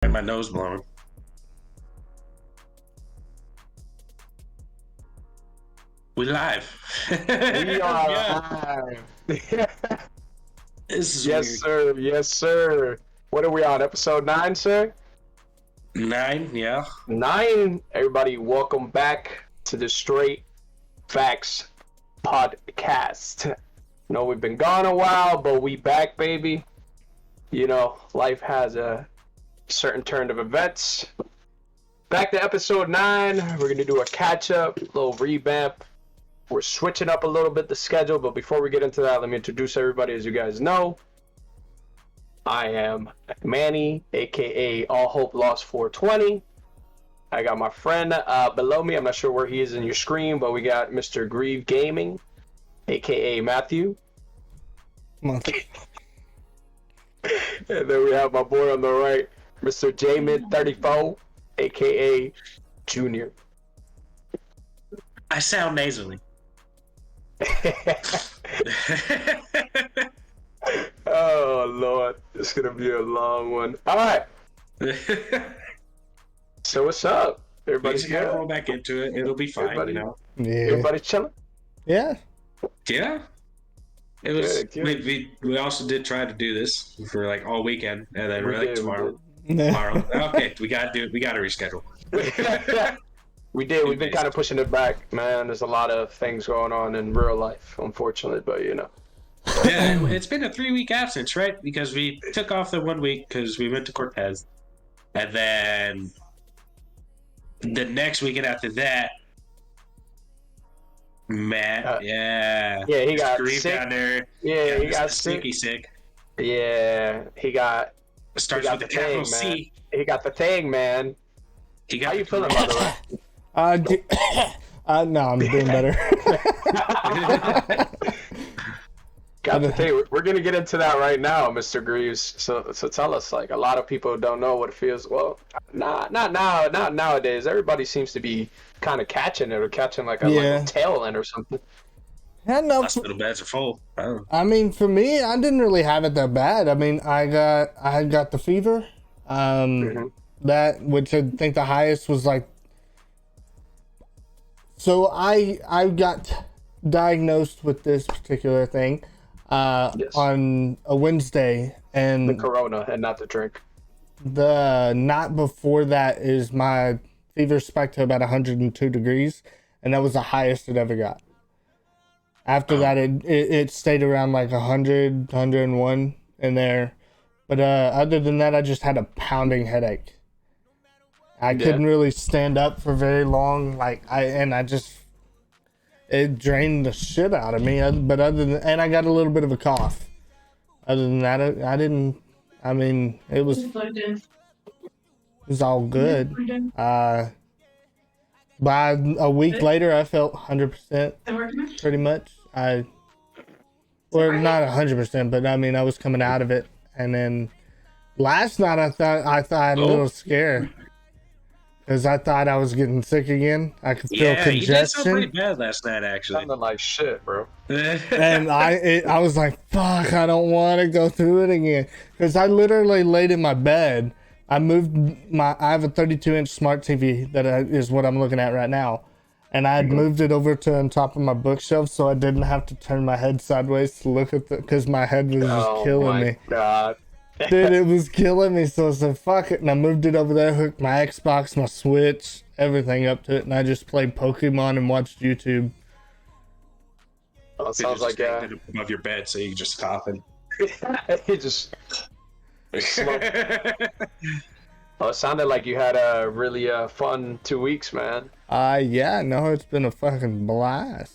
And my nose blown. We live. We are Yeah. live. This is Yes, weird. sir. Yes, sir. What are we on? Episode 9, sir? 9, yeah. 9. Everybody, welcome back to the Straight Faxxx podcast. No, we've been gone a while, but we back, baby. You know, life has a certain turn of events. Back to episode 9. We're going to do a catch-up, a little revamp. We're switching up a little bit the schedule, but before we get into that, let me introduce everybody. As you guys know, I am Manny, aka All Hope Lost 420. I got my friend below me. I'm not sure where he is in your screen, but we got Mr. Grievgaming, aka Matthew. Monkey. And then we have my boy on the right, Mr. J-Mid34, aka Junior. I sound nasally. Oh Lord, it's gonna be a long one. All right. So what's up? We Everybody's just gotta good. roll back into it. It'll be fine, Everybody- you know. Yeah. Everybody chilling. Yeah. Yeah. It was. Good. We also did try to do this for like all weekend, and then We we're like did, we tomorrow. Yeah. Tomorrow. Okay, we gotta do it. We gotta reschedule. We did. We've been kind of pushing it back, man. There's a lot of things going on in real life, unfortunately, but you know. Yeah, it's been a 3-week absence, right? Because we took off the 1 week because we went to Cortez, and then the next weekend after that, Matt, Yeah, he got Grief sick. down there. Yeah, he got sick. Sick. Yeah, he got Starts got with the the capital thing, C. the thing, man. He got How you feeling, by the way? No, I'm doing better. Got the thing. We're gonna get into that right now, Mr. Greaves. So tell us, like, a lot of people don't know what it feels. Well, not nowadays. Everybody seems to be kind of catching it, or catching like a tail end or something. Yeah, no, Hospital beds are full. Oh. I mean, for me, I didn't really have it that bad. I mean, I had got the fever. That, which I think the highest was like. So I got diagnosed with this particular thing on a Wednesday, and The corona and not the drink. the night before that is my fever spiked to about 102 degrees, and that was the highest it ever got. After that, it stayed around like 100, 101 in there. But other than that, I just had a pounding headache. I couldn't really stand up for very long. It drained the shit out of me. But and I got a little bit of a cough. Other than that, it was all good. By a week later, I felt 100%, pretty much. Not 100%, but I mean, I was coming out of it. And then last night, I thought I had a little scare because I thought I was getting sick again. I could feel Yeah, you did sound pretty congestion, bad last night, actually. Sounding like shit, bro. and I was like, "Fuck! I don't want to go through it again." Because I literally laid in my bed. I have a 32-inch smart TV that is what I'm looking at right now. And I had moved it over to on top of my bookshelf so I didn't have to turn my head sideways to look at because my head was just killing me. God. Dude, it was killing me. So I said, fuck it. And I moved it over there, hooked my Xbox, my Switch, everything up to it. And I just played Pokemon and watched YouTube. Oh, it sounds like above your bed, so you can just coughing. he just. Oh, it sounded like you had a really fun 2 weeks, man. Yeah, no, it's been a fucking blast.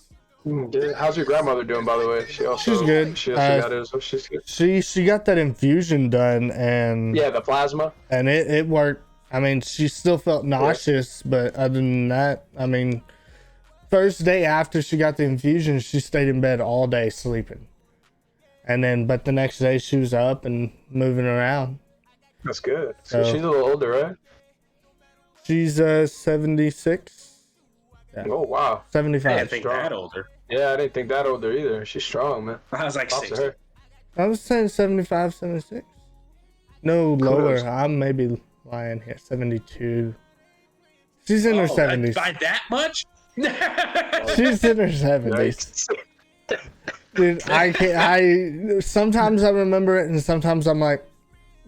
Dude, how's your grandmother doing, by the way? She's good. She also got it, so she's good. She got that infusion done, and Yeah, the plasma. and it worked. I mean, she still felt nauseous, but other than that, I mean, first day after she got the infusion, she stayed in bed all day sleeping. And then, but the next day she was up and moving around. That's good. So So- she's a little older, right? She's 76, Yeah. Oh, wow. I 75. didn't think strong. that older. Yeah, I didn't think that older either. She's strong, man. I was like Props to 60. her. I was saying 75, 76. No, lower. Kudos. I'm maybe lying here. 72. She's in her 70s. By that much? She's in her 70s. Dude, sometimes I remember it and sometimes I'm like,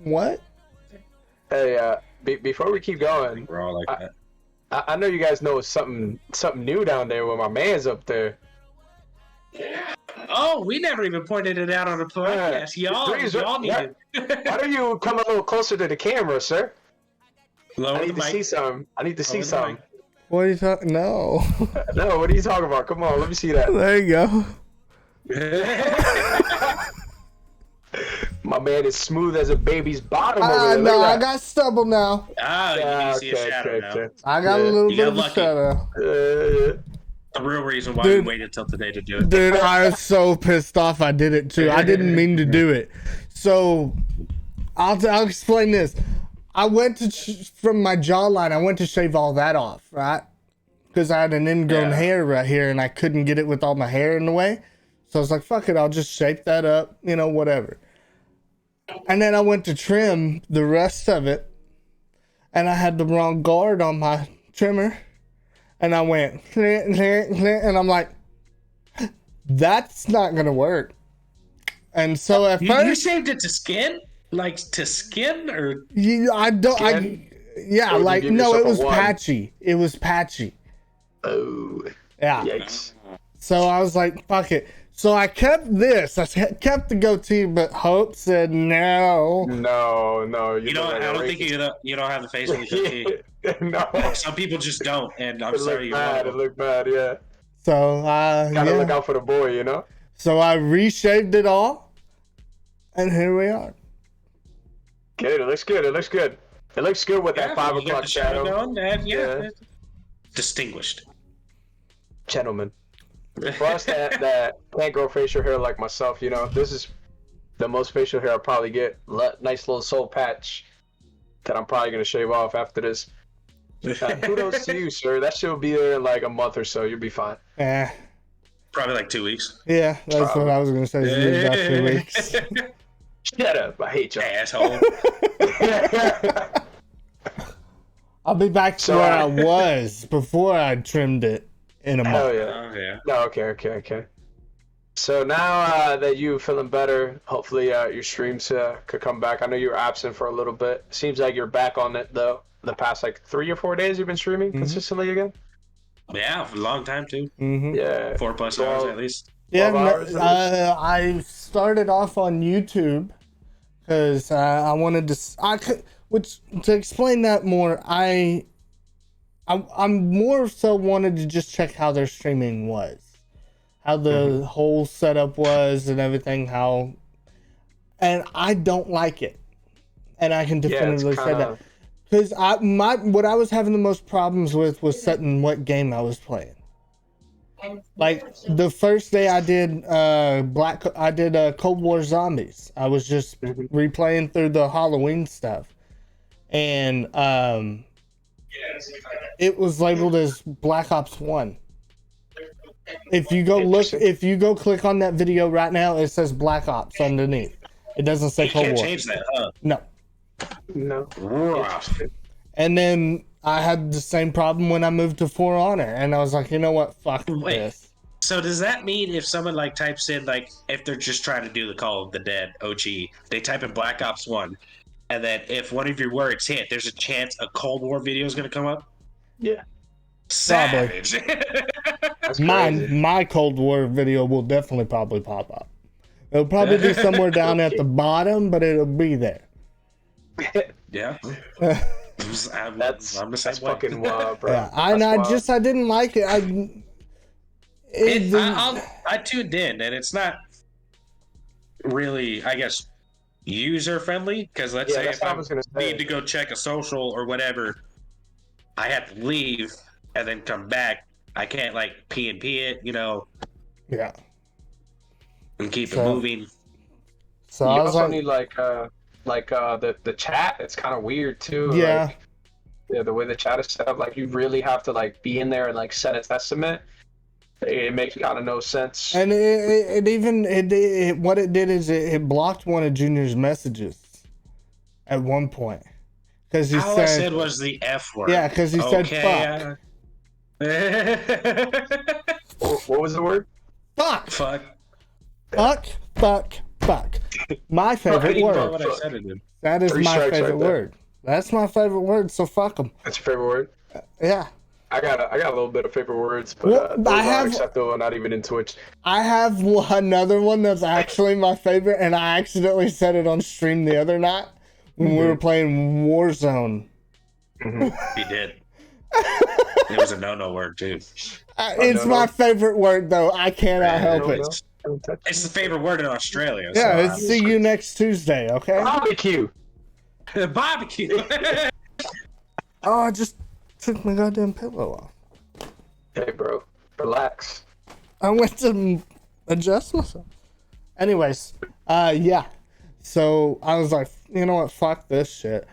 what? Hey, before we keep going, We're all like that. I know you guys know something new down there with my man's up there. Oh, we never even pointed it out on the podcast. Y'all need it. Why don't you come a little closer to the camera, sir? Lower I need the to mic. see something. I need to see Lower the something. mic. What are you talking? No. No, what are you talking about? Come on, let me see that. There you go. My man is smooth as a baby's bottom over there. No, Look I at got stubble now. Ah, you need to see a shadow now. I got a little bit of a shadow. that. The real reason why Dude. we waited till today to do it. Dude, I was so pissed off I did it too. I didn't mean to do it. So, I'll explain this. I went to, from my jawline, I went to shave all that off, right? Because I had an ingrown hair right here and I couldn't get it with all my hair in the way. So I was like, fuck it, I'll just shape that up, whatever. And then I went to trim the rest of it. And I had the wrong guard on my trimmer. And I went, and I'm like, that's not going to work. And so at You first... shaved it to skin? Like to skin? Or I don't... Skin? Yeah, Or like, you give no, it yourself a was one? patchy. It was patchy. Oh, Yeah. yikes. So I was like, fuck it. So I kept this. I kept the goatee, but Hope said no. No. you don't. I don't think you don't have the face of the goatee. No. Some people just don't, and I'm It sorry. looked bad. It looked bad, yeah. So, Gotta look out for the boy, you know? So I reshaved it all, and here we are. Okay, it looks good. It looks good. It looks good with that 5 o'clock shadow. Going, and Yeah. Distinguished. Gentlemen. For us that can't grow facial hair like myself, this is the most facial hair I'll probably get. Nice little soul patch that I'm probably going to shave off after this. Kudos to you, sir. That shit will be there in like a month or so. You'll be fine. Probably like 2 weeks. Yeah, that's what I was going to say. It's about 2 weeks. Shut up. I hate y'all. Asshole. I'll be back to where I was before I trimmed it in a month. Hell yeah. Oh, yeah. No, okay. So now that you're feeling better, hopefully your streams could come back. I know you were absent for a little bit. Seems like you're back on it though. The past like 3 or 4 days you've been streaming consistently again. Yeah, for a long time too. Mm-hmm. Yeah. 4+ hours at least. Yeah, 12 hours at least? I started off on YouTube because I wanted to. Which to explain that more, I'm more so wanted to just check how their streaming was, how the whole setup was, and everything. And I don't like it, and I can definitively say that because what I was having the most problems with was setting what game I was playing. Like the first day I did Cold War Zombies. I was just replaying through the Halloween stuff, and it was labeled as Black Ops 1. If you go click on that video right now, it says Black Ops underneath. It doesn't say Cold War. You can't change that, huh? No. Rough. And then I had the same problem when I moved to For Honor, and I was like, you know what, fuck this. So does that mean if someone like types in like if they're just trying to do the Call of the Dead OG, they type in Black Ops 1, and then if one of your words hit, there's a chance a Cold War video is going to come up? Yeah. Savage. That's crazy. My Cold War video will definitely probably pop up. It'll probably be somewhere down at the bottom, but it'll be there. Yeah. That's fucking wild, bro. Yeah, I didn't like it. I tuned in, and it's not really, I guess, user friendly. Because let's say if I need to go check a social or whatever, I have to leave and then come back. I can't like P it, Yeah. And keep it moving. So you also need like the chat. It's kind of weird too. Yeah. Yeah, the way the chat is set up, like you really have to like be in there and like set a testament. It makes kind of no sense. And what it did is it blocked one of Junior's messages at one point. Because he all I said was the F word. Yeah, because he said fuck. What was the word? Fuck. Fuck. Fuck. Fuck. Fuck. My favorite word. What I said it in. That is my favorite word. That's my favorite word. So fuck them. That's your favorite word? Yeah. I got a little bit of favorite words, but those are acceptable, not even in Twitch. I have another one that's actually my favorite, and I accidentally said it on stream the other night when we were playing Warzone. He did. It was a no word, too. It's my favorite word, though. I cannot help it. It's the favorite word in Australia. Yeah, so see you next Tuesday, okay? Barbecue. Barbecue. Oh, I just took my goddamn pillow off. Hey, bro. Relax. I went to adjust myself. Anyways, yeah. So I was like, you know what? Fuck this shit.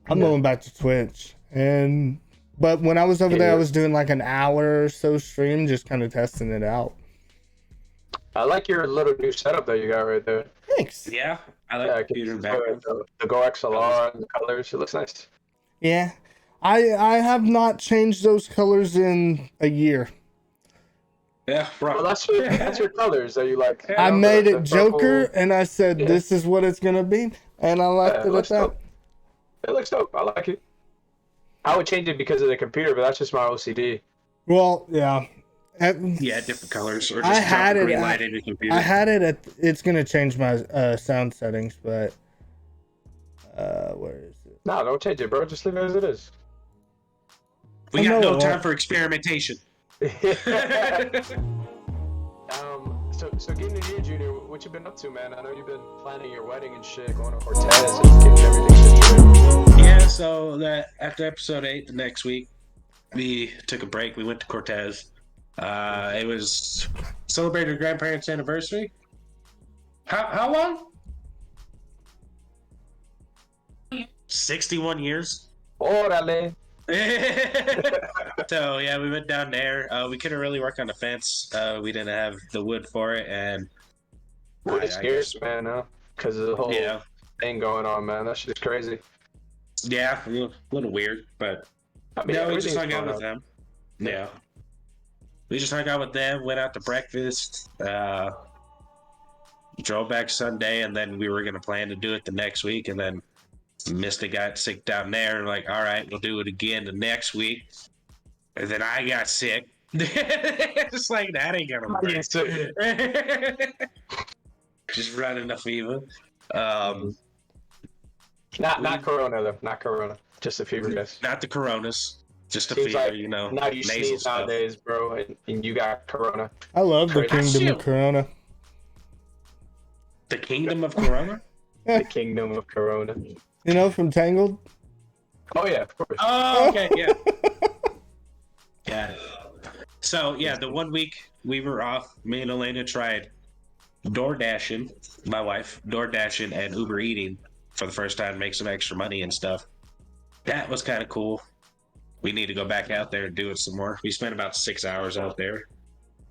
I'm going back to Twitch. But when I was over there, I was doing like an hour or so stream, just kind of testing it out. I like your little new setup that you got right there. Thanks. Yeah, I like the computer background. The Go XLR and the colors, it looks nice. Yeah. I have not changed those colors in a year. Yeah, bro. Well, that's your colors that you like. I made it Joker, and I said, this is what it's going to be, and I left it at that. It looks dope. I like it. I would change it because of the computer, but that's just my OCD. Well, yeah. Different colors. Or just I had it. green light in your computer. I had it at. It's gonna change my sound settings, but where is it? No, don't change it, bro. Just leave it as it is. We got no time for experimentation. So getting in here, Junior, what you been up to, man? I know you've been planning your wedding and shit, going to Cortez and getting everything situated. Yeah, so that after episode 8, the next week, we took a break. We went to Cortez. It was celebrated grandparents' anniversary. How long? 61 years. Órale. So yeah, we went down there. We couldn't really work on the fence. We didn't have the wood for it, and wood is scarce, man, huh? Because of the whole thing going on, man. That shit's crazy. Yeah, a little weird, but I mean, we just hung out with them. Yeah, we just hung out with them. Went out to breakfast. Drove back Sunday, and then we were gonna plan to do it the next week, and then Mista got sick down there, and like, all right, we'll do it again the next week. And then I got sick. It's like, that ain't gonna work. Just running a fever. Not Corona though. Not Corona. Just a fever, guys. Not the Coronas. Just a Seems fever, like, you know. Now you sneeze stuff. nowadays, bro, and you got Corona. I love the Kingdom of Corona. The Kingdom of Corona? The Kingdom of Corona. You know, from Tangled? Oh, yeah, of course. Oh, okay, yeah. Got it. So, yeah, the 1 week we were off, me and Elena tried DoorDashing, my wife, DoorDashing and Uber Eating for the first time, make some extra money and stuff. That was kind of cool. We need to go back out there and do it some more. We spent about 6 hours out there.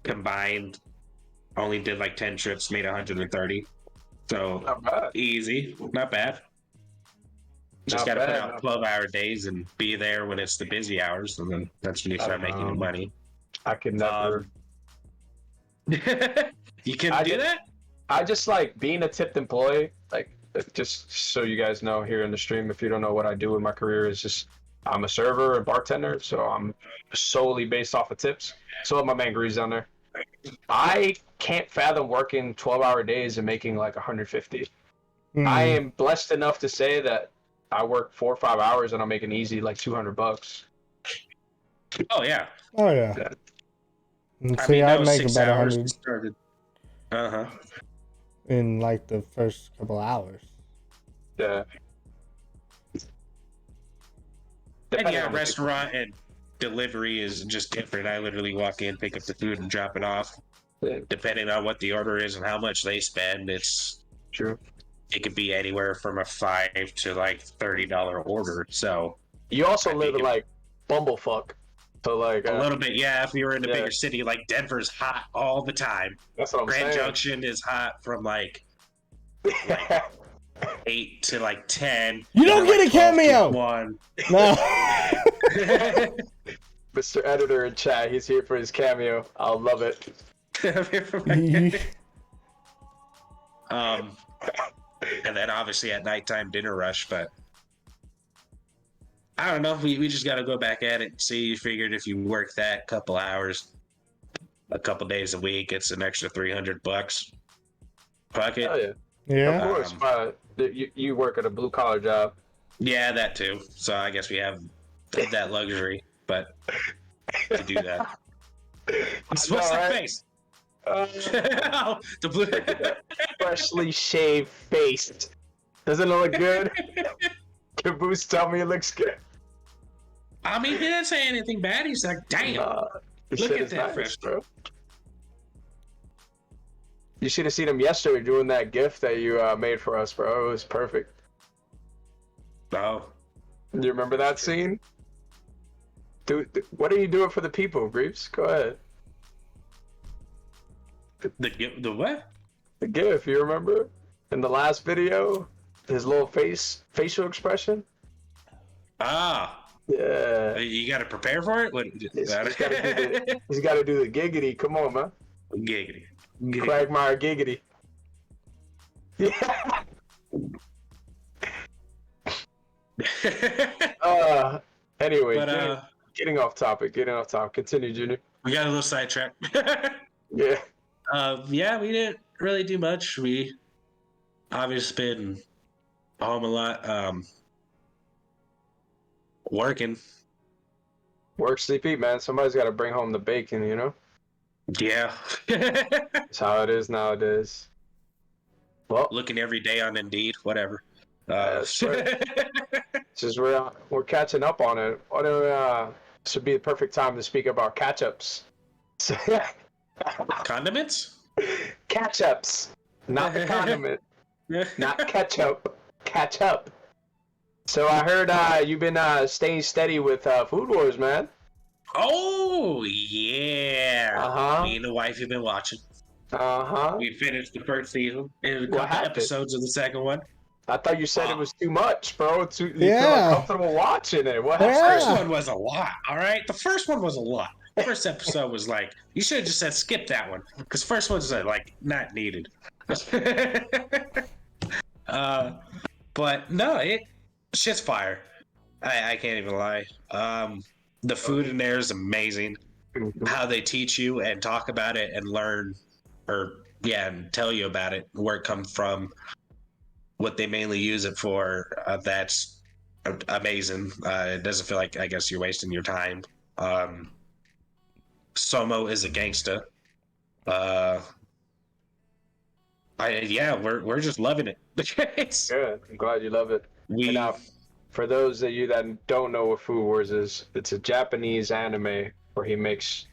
Combined, only did like 10 trips, made 130. So, easy. Not bad. Just got to put out 12-hour days and be there when it's the busy hours, and then that's when you start making money. I could never. You can do that? I just like being a tipped employee. Like, just so you guys know here in the stream, if you don't know what I do in my career, is just I'm a server, a bartender, so I'm solely based off of tips. So my man Greaves down there. I can't fathom working 12-hour days and making like 150. I am blessed enough to say that I work 4 or 5 hours and I'm making easy like $200. Oh yeah. Oh yeah. See, I make about 100 in like the first couple hours. Yeah. And yeah, restaurant and delivery is just different. I literally walk in, pick up the food, and drop it off. Depending on what the order is and how much they spend, it's true. It could be anywhere from a $5 to like $30 order. So you also live in like bumblefuck. So like a little bit, yeah. If you're in a bigger city, like Denver's hot all the time. That's what I'm saying. Grand Junction is hot from like 8 to like 10. You don't get a cameo. 1. No. Mr. Editor in chat, he's here for his cameo. I'll love it. And then obviously at nighttime dinner rush, but I don't know. We just got to go back at it and see. You figured if you work that couple hours, a couple days a week, it's an extra $300. Fuck it. Oh, yeah. Yeah. Of course, but you work at a blue collar job. Yeah, that too. So I guess we have that luxury, but to do that. What's that face? Oh, the blue. Freshly shaved face. Doesn't it look good? Caboose, tell me it looks good. I mean, he didn't say anything bad. He's like, damn. Look at that, nice, bro. You should have seen him yesterday doing that gift that you made for us, bro. It was perfect. Oh. You remember that scene? Dude, what are you doing for the people, Greaves? Go ahead. The what? The GIF, you remember? In the last video, his little facial expression. Ah. Yeah. You got to prepare for it? He's got to do the giggity. Come on, man. Giggity. Quagmire giggity. Yeah. Anyway, but, getting off topic. Continue, Junior. We got a little sidetrack. Yeah. Yeah, we didn't really do much. We obviously been home a lot, working. Work, sleep, eat, man. Somebody's got to bring home the bacon, you know? Yeah. That's how it is nowadays. Well, looking every day on Indeed, whatever. That's right. Just we're catching up on it. This would be the perfect time to speak about catch-ups. Condiments? Catch-ups, not the condiment, not ketchup. Catch up. So I heard you've been staying steady with Food Wars, man. Oh yeah. Me and the wife have been watching. We finished the first season and a couple episodes of the second one. I thought you said it was too much, bro. You feel uncomfortable watching it. What happened? The first one was a lot, all right? The first one was a lot. The first episode was like, you should have just said skip that one. Because first one's like not needed. But no, shit's fire. I can't even lie. The food in there is amazing. How they teach you and talk about it and learn, and tell you about it, where it comes from, what they mainly use it for. That's amazing. It doesn't feel like, I guess, you're wasting your time. Somo is a gangsta. We're just loving it. Good. I'm glad you love it. Now, for those of you that don't know what Food Wars is, it's a Japanese anime where he makes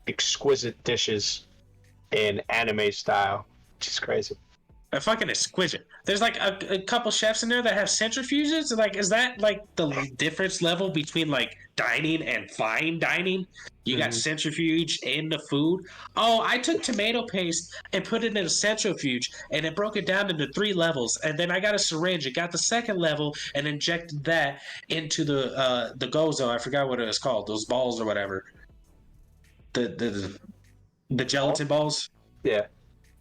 exquisite dishes in anime style, which is crazy. Fucking exquisite. There's like a couple chefs in there that have centrifuges. Like, is that like the difference level between like dining and fine dining? You got centrifuge in the food. Oh, I took tomato paste and put it in a centrifuge, and it broke it down into 3 levels. And then I got a syringe. It got the second level and injected that into the gozo. I forgot what it was called. Those balls or whatever. The gelatin balls. Yeah.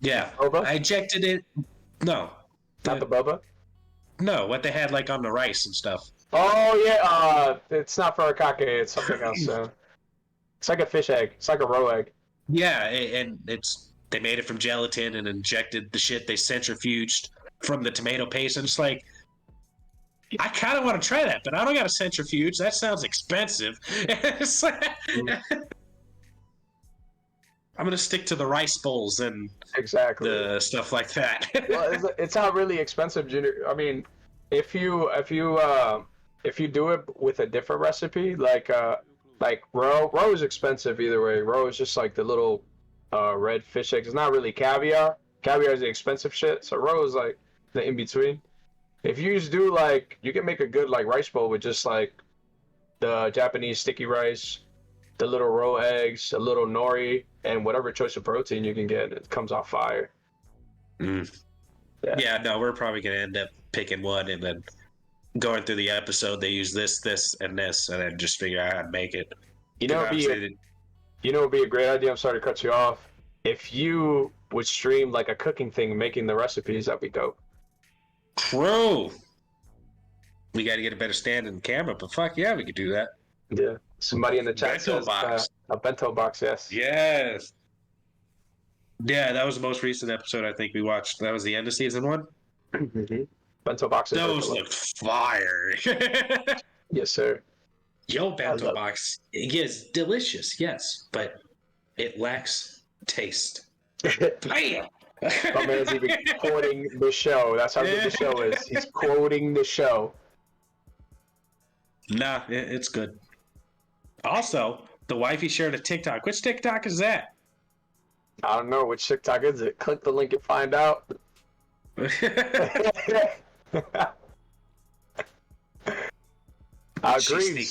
Yeah. Boba? I injected it. No. Not the boba? No, what they had like on the rice and stuff. Oh, yeah. It's not furikake. It's something else. It's like a fish egg. It's like a roe egg. Yeah, and they made it from gelatin and injected the shit they centrifuged from the tomato paste. And it's like, I kind of want to try that, but I don't got a centrifuge. That sounds expensive. It's like, I'm going to stick to the rice bowls and the stuff like that. Well, it's not really expensive, Junior. I mean, if you do it with a different recipe, like roe is expensive either way. Roe is just like the little red fish eggs. It's not really caviar. Caviar is the expensive shit. So roe is like the in between. If you just do you can make a good rice bowl with just the Japanese sticky rice, the little roe eggs, a little nori, and whatever choice of protein you can get. It comes off fire. Yeah, no, we're probably gonna end up picking one and then going through the episode. They use this, and this, and then just figure out how to make it. It'd be a great idea. I'm sorry to cut you off. If you would stream like a cooking thing, making the recipes, that'd be dope. True. We got to get a better stand in the camera, but fuck yeah, we could do that. Yeah. Somebody in the chat says a bento box. Yes. Yes. Yeah, that was the most recent episode I think we watched. That was the end of season 1. Mm-hmm. Bento boxes. Those look fire. Yes, sir. Yo, bento box is delicious, yes, but it lacks taste. Bam! My man's even quoting the show. That's how good the show is. He's quoting the show. Nah, it's good. Also, the wifey shared a TikTok. Which TikTok is that? I don't know. Which TikTok is it? Click the link and find out. I agree.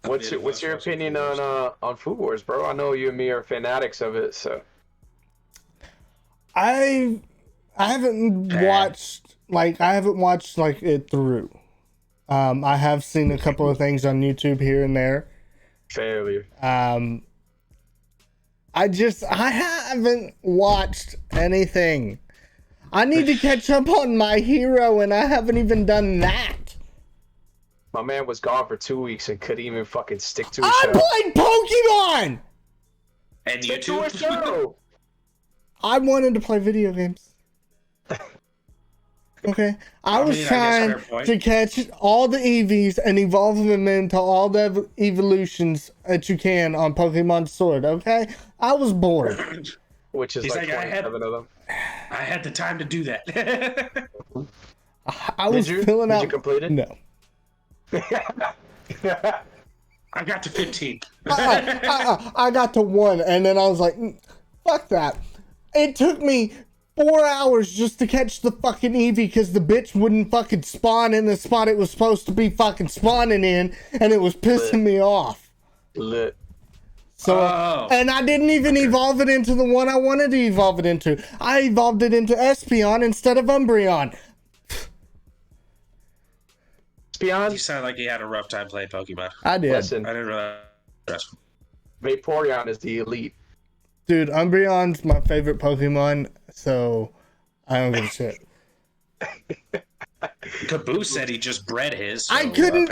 What's your opinion on Food Wars, bro? I know you and me are fanatics of it, so. I haven't watched it through. I have seen a couple of things on YouTube here and there. Failure. I haven't watched anything. I need to catch up on My Hero, and I haven't even done that. My man was gone for 2 weeks and couldn't even fucking stick to a show. I played Pokemon! And stick to a show! I wanted to play video games. Okay? I was trying to catch all the Eevees and evolve them into all the evolutions that you can on Pokemon Sword, okay? I was bored. Which is like 27 of them. I had the time to do that. I was filling out... Did you complete it? No. I got to 15. I got to 1, and then I was like, fuck that. It took me 4 hours just to catch the fucking Eevee because the bitch wouldn't fucking spawn in the spot it was supposed to be fucking spawning in, and it was pissing me off. Lit. So, and I didn't even evolve it into the one I wanted to evolve it into. I evolved it into Espeon instead of Umbreon. Espeon? You sound like you had a rough time playing Pokemon. I did. Listen, I didn't realize. Vaporeon is the elite. Dude, Umbreon's my favorite Pokemon, so I don't give a shit. Caboose said he just bred his. So I couldn't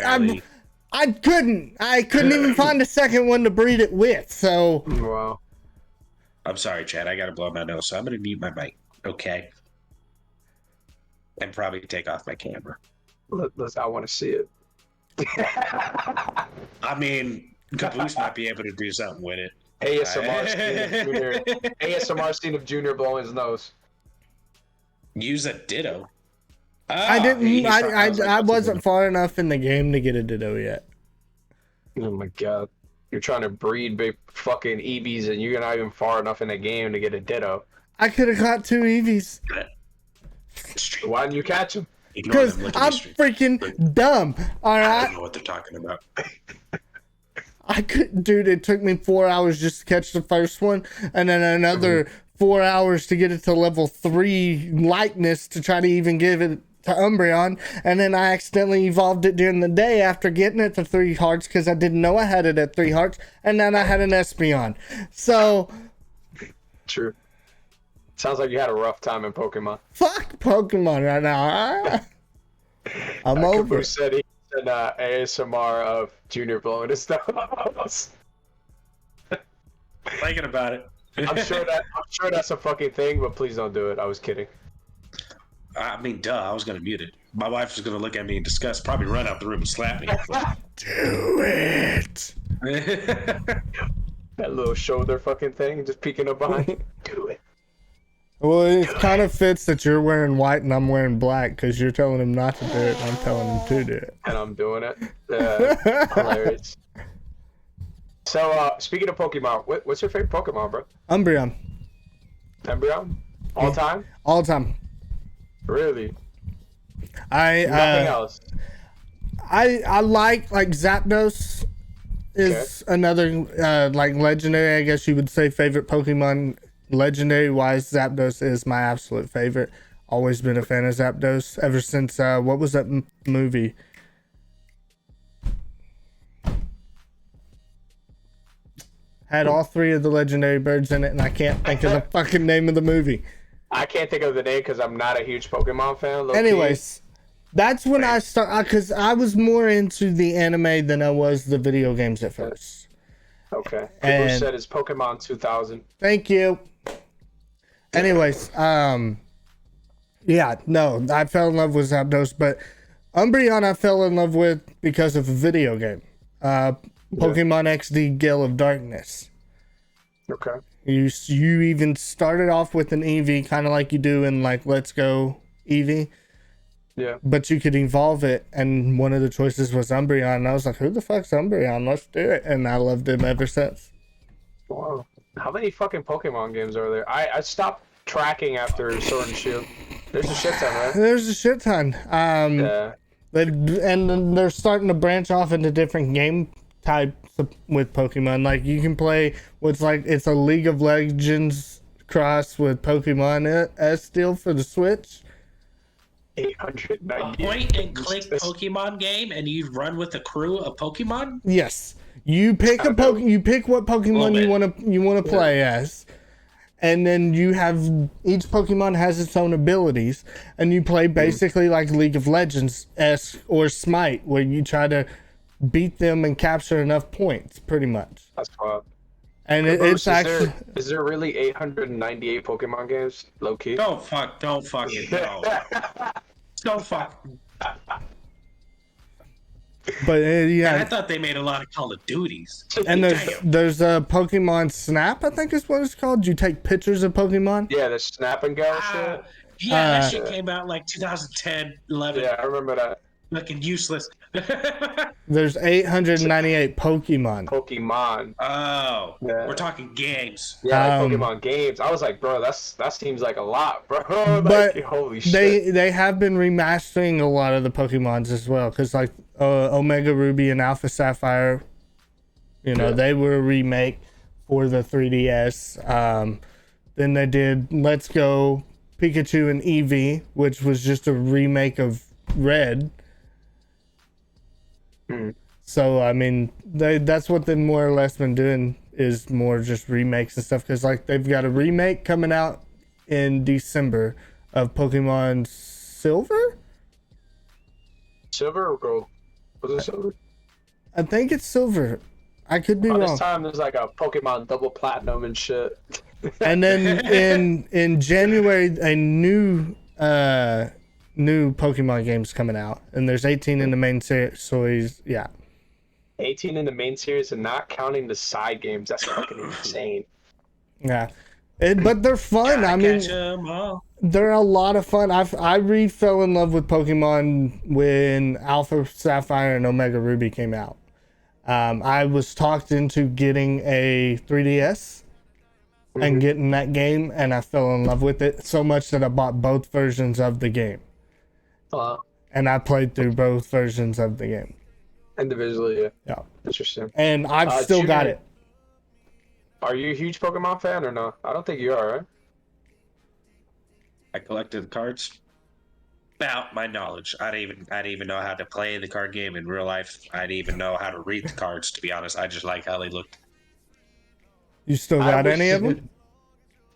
even find a second one to breed it with, so. Wow. I'm sorry, Chad. I gotta blow my nose, so I'm gonna mute my mic. Okay. And probably take off my camera. I want to see it. I mean, Caboose might be able to do something with it. ASMR scene of Junior blowing his nose. Use a Ditto. I didn't. I wasn't far enough in the game to get a Ditto yet. Oh my god! You're trying to breed big fucking Eevees, and you're not even far enough in the game to get a Ditto. I could have caught 2 Eevees. Why didn't you catch them? Because I'm freaking dumb. All right. I don't know what they're talking about. Dude, it took me 4 hours just to catch the first one, and then another 4 hours to get it to level 3 lightness to try to even give it to Umbreon, and then I accidentally evolved it during the day after getting it to 3 hearts because I didn't know I had it at 3 hearts, and then I had an Espeon. So... True. Sounds like you had a rough time in Pokemon. Fuck Pokemon right now. I'm over. Caboose said he said ASMR of Junior blowing his nose. Thinking about it. I'm sure that's a fucking thing, but please don't do it. I was kidding. I mean, duh. I was gonna mute it. My wife was gonna look at me in disgust, probably run out the room and slap me. Do it. That little shoulder fucking thing, just peeking up behind. Do it. Well, it kind of fits that you're wearing white and I'm wearing black because you're telling him not to do it and I'm telling him to do it. And I'm doing it. Hilarious. So, speaking of Pokemon, what's your favorite Pokemon, bro? Umbreon. Umbreon? All time? All time. Really? Nothing else? I like Zapdos is another, legendary, I guess you would say, favorite Pokemon. Legendary wise, Zapdos is my absolute favorite. always been a fan of Zapdos ever since, what was that movie? Had all 3 of the legendary birds in it, and I can't think of the fucking name of the movie. I can't think of the name because I'm not a huge Pokemon fan. Anyways, that's when I started, because I was more into the anime than I was the video games at first. Okay. People said it's Pokemon 2000. Thank you. Anyways, yeah, no, I fell in love with Zapdos, but Umbreon I fell in love with because of a video game. Pokemon XD Gale of Darkness. Okay. You even started off with an Eevee, kind of like you do in like Let's Go Eevee. Yeah. But you could evolve it, and one of the choices was Umbreon, and I was like, who the fuck's Umbreon? Let's do it. And I loved him ever since. Wow. How many fucking Pokemon games are there? I stopped tracking after Sword and Shield. There's a shit ton, right? There's a shit ton. Yeah. And they're starting to branch off into different game types with Pokemon. Like, you can play what's like, it's a League of Legends cross with Pokemon S still for the Switch. 890. A point-and-click Pokemon game, and you run with a crew of Pokemon? Yes. You pick you pick what Pokemon you want to play as, and then you have each Pokemon has its own abilities, and you play basically like League of Legends or Smite, where you try to beat them and capture enough points, pretty much. That's wild. And it's actually is there really 898 Pokemon games, low key? Don't fucking no. Don't fuck. But yeah, and I thought they made a lot of Call of Duties. And there's a Pokemon Snap, I think is what it's called. You take pictures of Pokemon. Yeah, the Snap and Go shit. Yeah, that shit came out like 2010, 11. Yeah, I remember that. Looking useless. There's 898 Pokemon. Pokemon. Oh, yeah. We're talking games. Yeah, like Pokemon games. I was like, bro, that seems like a lot, bro. But like, holy shit. They have been remastering a lot of the Pokemons as well, because like Omega Ruby and Alpha Sapphire, they were a remake for the 3DS. Then they did Let's Go Pikachu and Eevee, which was just a remake of Red. So I mean, that's what they've more or less been doing, is more just remakes and stuff, because like they've got a remake coming out in December of Pokemon Silver or Gold? Was it Silver? I think it's Silver. I could be wrong. This time there's like a Pokemon Double Platinum and shit. And then in January, a new Pokemon game's coming out, and there's 18 in the main series. Yeah, 18 in the main series, and not counting the side games. That's fucking insane. Yeah, but they're fun. I mean, they're a lot of fun. I fell in love with Pokemon when Alpha Sapphire and Omega Ruby came out. I was talked into getting a 3DS and getting that game, and I fell in love with it so much that I bought both versions of the game. And I played through both versions of the game. Individually, yeah. Yeah. Interesting. And I've still got it. Are you a huge Pokemon fan or no? I don't think you are, right? I collected cards. About my knowledge, I didn't even know how to play the card game in real life. I didn't even know how to read the cards, to be honest. I just like how they looked. You still got any of them?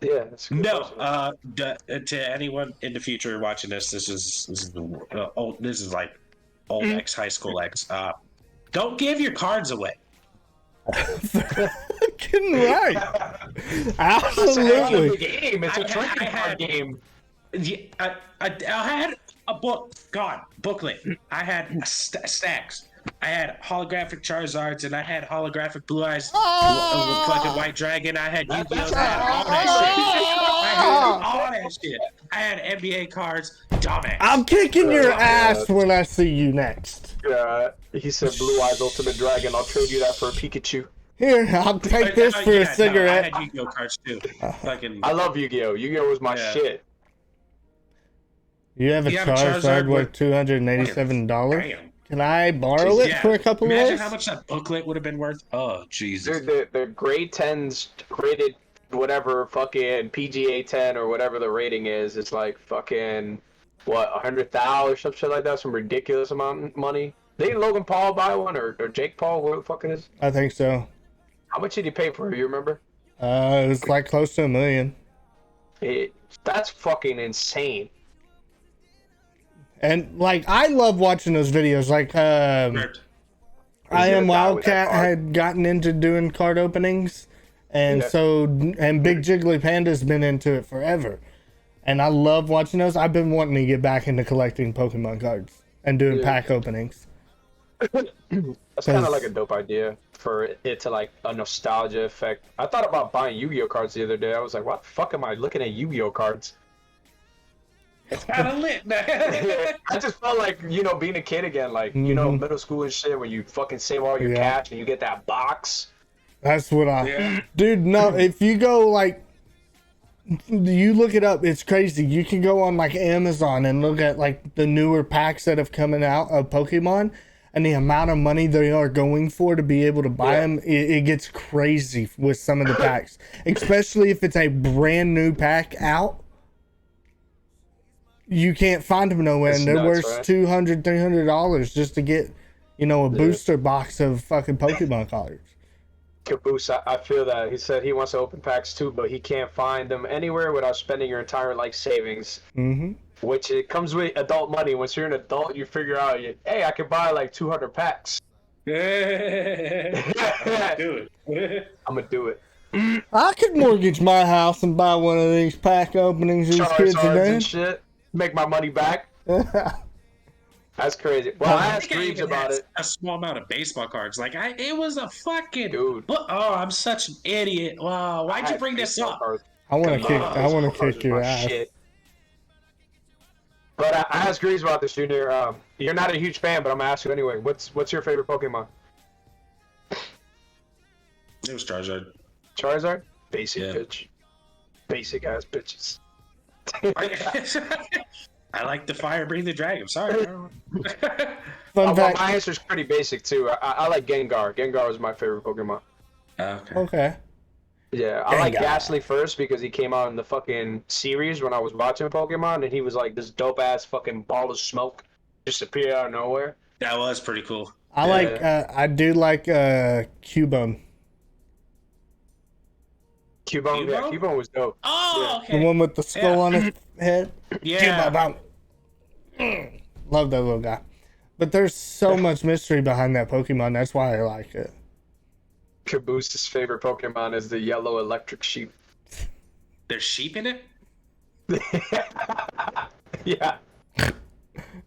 Yeah. No. To anyone in the future watching this, this is like old ex high school ex. Don't give your cards away. Fucking right. Absolutely. It's a trading card game. I had a booklet. I had stacks. I had holographic Charizards, and I had holographic Blue Eyes, fucking White Dragon. I had Yu-Gi-Ohs. I had all that shit. I had NBA cards. Dumbass. I'm kicking your ass when I see you next. Yeah, he said Blue Eyes Ultimate Dragon. I'll trade you that for a Pikachu. Here, I'll take this for a cigarette. I had Yu-Gi-Oh cards too. I love Yu-Gi-Oh. Yu-Gi-Oh was my shit. You have a Charizard worth $287? Can I borrow it for a couple of days? Imagine how much that booklet would have been worth. Oh, Jesus. The grade 10s graded whatever fucking PGA 10 or whatever the rating is. It's like fucking what, 100,000 or some shit like that. Some ridiculous amount of money. Didn't Logan Paul buy one or Jake Paul? What the fuck it is? I think so. How much did he pay for it? You remember? It was like close to $1 million. That's fucking insane. And like, I love watching those videos. Like, I Am Wildcat had gotten into doing card openings, and and Big Jiggly Panda's been into it forever. And I love watching those. I've been wanting to get back into collecting Pokemon cards and doing pack openings. That's kind of like a dope idea for it to like a nostalgia effect. I thought about buying Yu-Gi-Oh cards the other day. I was like, what the fuck am I looking at Yu-Gi-Oh cards? It's kind of lit. I just felt like, you know, being a kid again, like, you know, middle school and shit, when you fucking save all your cash and you get that box. That's what dude, no, if you go like, you look it up, it's crazy. You can go on like Amazon and look at like the newer packs that have coming out of Pokemon, and the amount of money they are going for to be able to buy them, it gets crazy with some of the packs, especially if it's a brand new pack out. You can't find them nowhere, and they're worth $200, $300 just to get, you know, a booster box of fucking Pokemon cards. Caboose, I feel that. He said he wants to open packs too, but he can't find them anywhere without spending your entire life savings. Which it comes with adult money. Once you're an adult, you figure out, hey, I could buy like 200 packs. Do it. I'm gonna do it. I could mortgage my house and buy one of these pack openings these kids are doing. And shit. Make my money back. That's crazy. Well, I asked Greaves about it. A small amount of baseball cards. Like, it was a fucking dude. Oh, I'm such an idiot. Wow, why'd you bring this up? I want to kick your ass. Shit. But I asked Greaves about this, Junior. You're not a huge fan, but I'm gonna ask you anyway. What's your favorite Pokemon? It was Charizard. Charizard? Basic bitch. Basic ass bitches. I like the fire breathing dragon. Sorry. Well, my answer's pretty basic too. I like Gengar. Gengar was my favorite Pokemon. Okay. Yeah, I like Ghastly first because he came out in the fucking series when I was watching Pokemon, and he was like this dope ass fucking ball of smoke just appeared out of nowhere. That was pretty cool. I do like Cubone. Cubone, yeah, Cubone was dope. Oh, okay. The one with the skull on his head. Yeah. Love that little guy. But there's so much mystery behind that Pokemon. That's why I like it. Caboose's favorite Pokemon is the yellow electric sheep. There's sheep in it? Yeah. I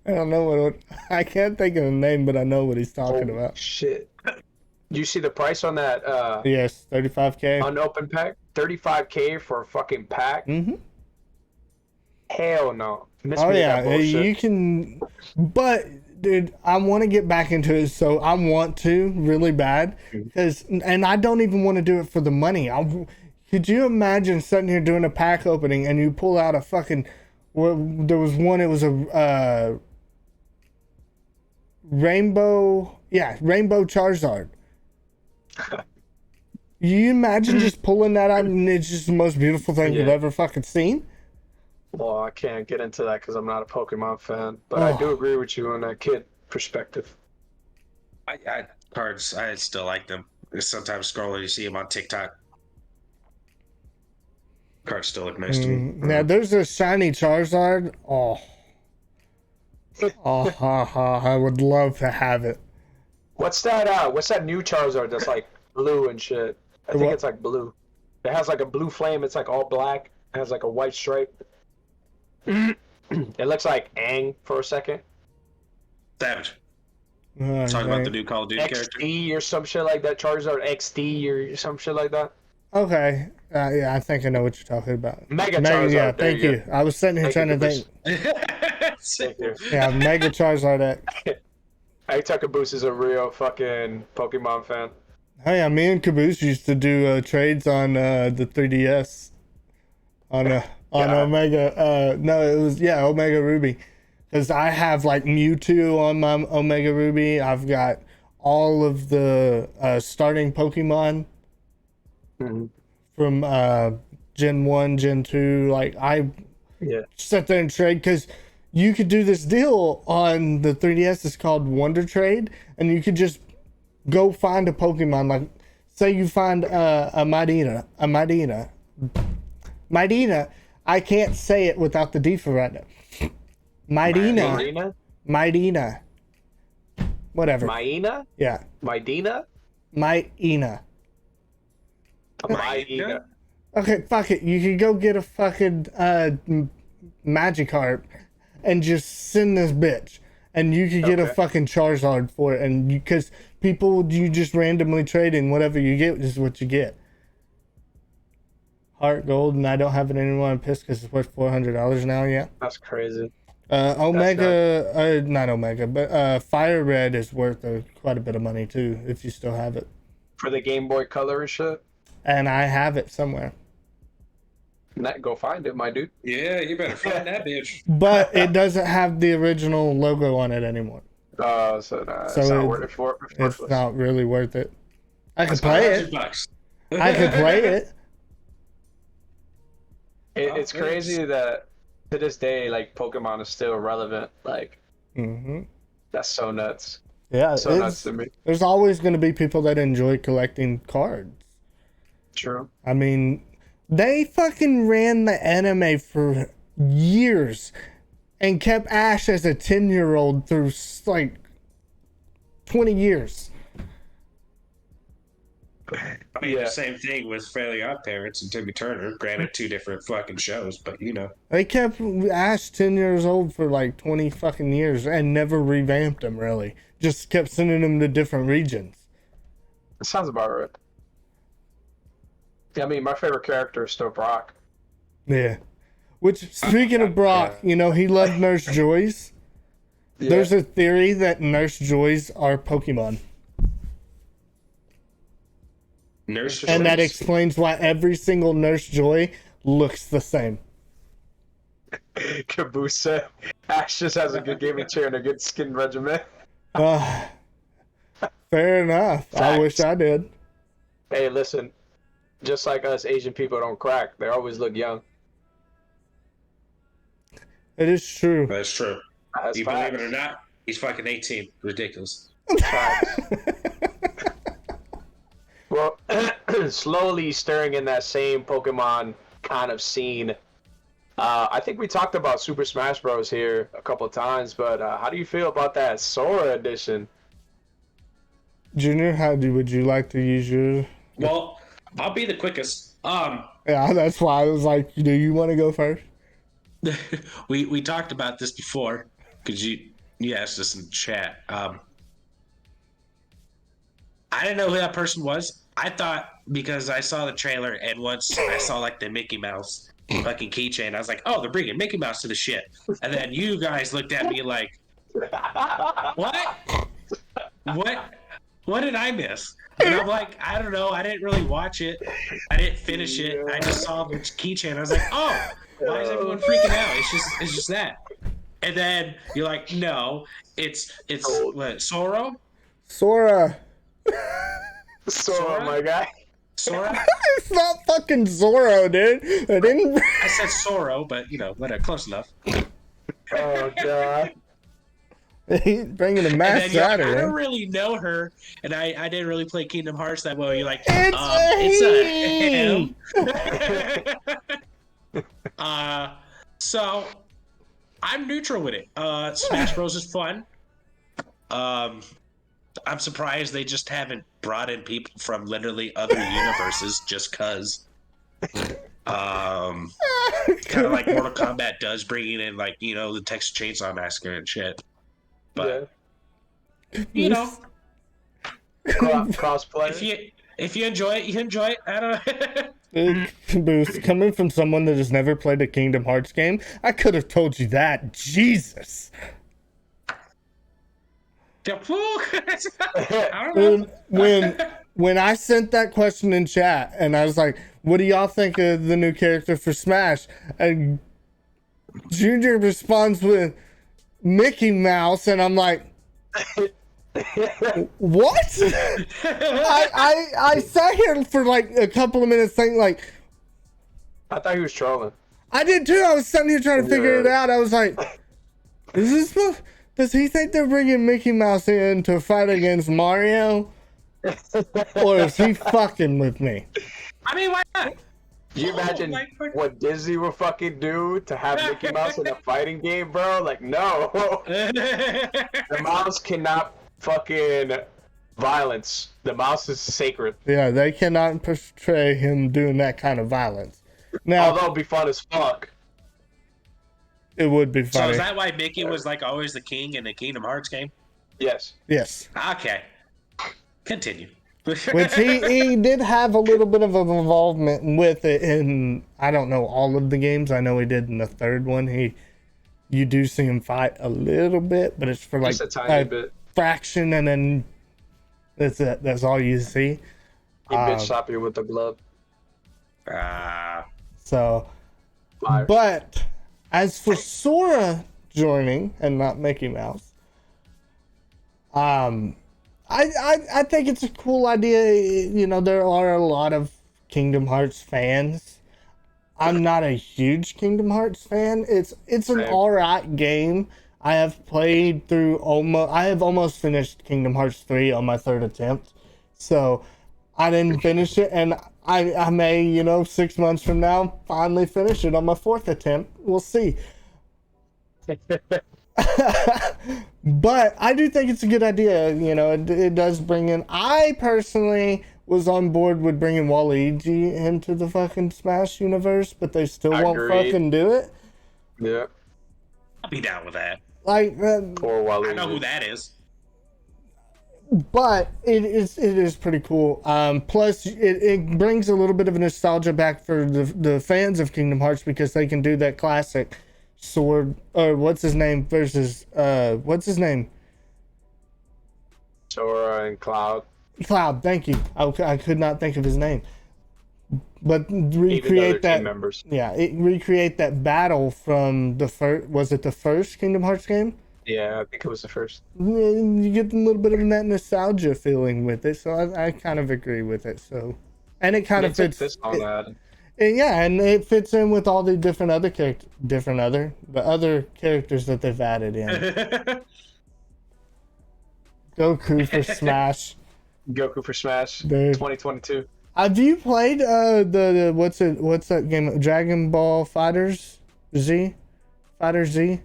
don't know I can't think of the name, but I know what he's talking about. Shit. Do you see the price on that? Yes, $35K. Unopened pack? $35K for a fucking pack? Hell no. You can. But, dude, I want to get back into it, so I want to really bad. And I don't even want to do it for the money. Could you imagine sitting here doing a pack opening and you pull out a fucking. There was one, it was a Rainbow Charizard. You imagine just pulling that out and it's just the most beautiful thing you've ever fucking seen? Well, I can't get into that because I'm not a Pokemon fan, but I do agree with you on that kid perspective. Cards, I still like them. Sometimes scrolling, you see them on TikTok. Cards still look nice to me. Now, there's a shiny Charizard. I would love to have it. What's that new Charizard that's like blue and shit? I think it's like blue. It has like a blue flame. It's like all black. It has like a white stripe. It looks like Aang for a second. Savage. Talking about the new Call of Duty character. XD or some shit like that. Charizard XD or some shit like that. Okay. Yeah, I think I know what you're talking about. Mega Charizard. Yeah, thank you. I was sitting here trying to think. Yeah, Mega Charizard X. I thought Caboose is a real fucking Pokemon fan. Hey, me and Caboose used to do trades on the 3DS. On Omega. No, it was Omega Ruby. Because I have like Mewtwo on my Omega Ruby. I've got all of the starting Pokemon from Gen 1, Gen 2. Like, I sit there and trade because you could do this deal on the 3DS. It's called Wonder Trade, and you could just go find a Pokemon. Like, say you find a Mightyena. I can't say it without the D for right now. Mightyena. Whatever. Myena? Yeah. Mydina? Myena. Myena. Okay, fuck it. You could go get a fucking Magikarp and just send this bitch. And you could get a fucking Charizard for it. And because people, you just randomly trade and whatever you get is what you get. Heart Gold, and I don't have it anymore. I'm pissed because it's worth $400 now. Yeah. That's crazy. Omega, not Omega, but Fire Red is worth quite a bit of money too if you still have it. For the Game Boy Color and shit? And I have it somewhere. Go find it, my dude. Yeah, you better find that bitch. But it doesn't have the original logo on it anymore. So it's not worth it for it. It's not really worth it. I could play it. I could play it. It's crazy that to this day, like, Pokemon is still relevant. Like, that's so nuts. Yeah, so nuts to me. There's always going to be people that enjoy collecting cards. True. I mean, they fucking ran the anime for years and kept Ash as a 10-year-old through, like, 20 years. I mean, the same thing with Fairly Odd Parents and Timmy Turner. Granted, 2 different fucking shows, but you know. They kept Ash 10 years old for like 20 fucking years and never revamped him, really. Just kept sending him to different regions. That sounds about right. Yeah, I mean, my favorite character is still Brock. Yeah. Which, speaking of Brock, you know, he loved Nurse Joys. Yeah. There's a theory that Nurse Joys are Pokemon. And that explains why every single Nurse Joy looks the same. Caboose. Ash just has a good gaming chair and a good skin regimen. Fair enough. Facts. I wish I did. Hey, listen. Just like us, Asian people don't crack. They always look young. It is true. That's true. That's you facts. believe it or not, he's fucking 18. Ridiculous. Well, slowly stirring in that same Pokemon kind of scene. I think we talked about Super Smash Bros. Here a couple of times, but how do you feel about that Sora edition? Junior, would you like to use your... Well, I'll be the quickest. Yeah, that's why I was like, do you want to go first? we talked about this before, because you asked us in the chat. I didn't know who that person was. I thought, because I saw the trailer and once I saw like the Mickey Mouse fucking keychain, I was like, oh, they're bringing Mickey Mouse to the shit. And then you guys looked at me like, what? What did I miss? And I'm like, I don't know. I didn't really watch it. I didn't finish it. I just saw the keychain. I was like, oh, why is everyone freaking out? It's just that. And then you're like, no, it's what, Soro? Sora, my guy. Sora? It's not fucking Zoro, dude. I said Soro, but you know, whatever, close enough. Oh god. He's bringing a mask out of I her. don't really know her, and I didn't really play Kingdom Hearts that well. You're like, it's a him. So I'm neutral with it. Smash Bros is fun. I'm surprised they just haven't brought in people from literally other universes just cause. Kind of like Mortal Kombat does, bringing in like, you know, the Texas Chainsaw Massacre and shit. But you know, crossplay. If you enjoy it, you enjoy it. I don't know. Boost, coming from someone that has never played a Kingdom Hearts game, I could have told you that. Jesus. I don't know. When I sent that question in chat and I was like, what do y'all think of the new character for Smash? And Junior responds with Mickey Mouse, and I'm like, What? I sat here for like a couple of minutes thinking like, I thought he was trolling. I did too. I was sitting here trying to figure it out. I was like, is this? Does he think they're bringing Mickey Mouse in to fight against Mario? Or is he fucking with me? I mean, why not? Can you imagine what Disney would fucking do to have Mickey Mouse in a fighting game, bro? Like, no. The mouse cannot fucking violence. The mouse is sacred. Yeah, they cannot portray him doing that kind of violence. Now, although it'd be fun as fuck. It would be funny. So is that why Mickey was like always the king in the Kingdom Hearts game? Yes. Yes. Okay. Continue. Which he did have a little bit of an involvement with it in, I don't know all of the games. I know he did in the third one. You do see him fight a little bit, but it's for like just a tiny bit. Fraction, and then that's it. That's all you see. He bitch slap you with the glove. So, Fire. But as for Sora joining and not Mickey Mouse, I think it's a cool idea. You know, there are a lot of Kingdom Hearts fans. I'm not a huge Kingdom Hearts fan. It's an alright game. I have played through I have almost finished Kingdom Hearts 3 on my third attempt. So I didn't finish it, and I may, 6 months from now, finally finish it on my fourth attempt. We'll see. But I do think it's a good idea. It does bring in. I personally was on board with bringing Waluigi into the fucking Smash universe, but they still won't fucking do it. Yeah, I'll be down with that. Like, poor Waluigi. I know who that is. But it is pretty cool. Plus, it brings a little bit of nostalgia back for the fans of Kingdom Hearts, because they can do that classic Sword, or what's his name versus what's his name? Sora and Cloud. Cloud, thank you. I could not think of his name. But recreate that. Members. Yeah, recreate that battle from the first. Was it the first Kingdom Hearts game? Yeah, I think it was the first. You get a little bit of that nostalgia feeling with it, so I kind of agree with it. So, and it kind of fits. And it fits in with all the different other the other characters that they've added in. Goku for Smash. Goku for Smash. 2022. Have you played the what's that game? Dragon Ball Fighters Z? Fighter Z?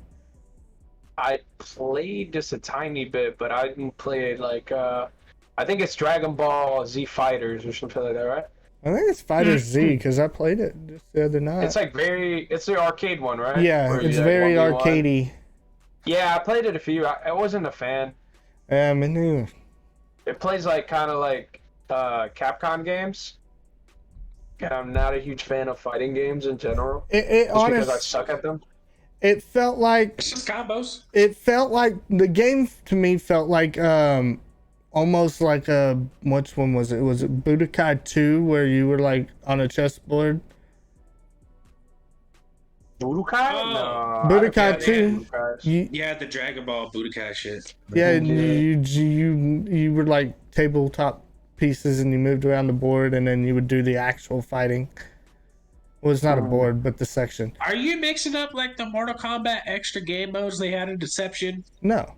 I played just a tiny bit, but I didn't play it like I think it's Dragon Ball Z Fighters or something like that, right? I think it's Fighter Z, because I played it just the other night. It's like it's the arcade one, right? Yeah, it's very arcadey. Yeah, I played it a few. I wasn't a fan. Yeah, me neither. It plays like kind of like Capcom games. And I'm not a huge fan of fighting games in general. Honestly, because I suck at them. It felt like it's just combos. It felt like the game to me felt like almost like which one was it? Was it Budokai 2, where you were like on a chessboard? Budokai? No. Budokai 2. Yeah, the Dragon Ball Budokai shit. Yeah, you were like tabletop pieces, and you moved around the board, and then you would do the actual fighting. Well, it's not a board, but the section. Are you mixing up like the Mortal Kombat extra game modes they had in Deception? No.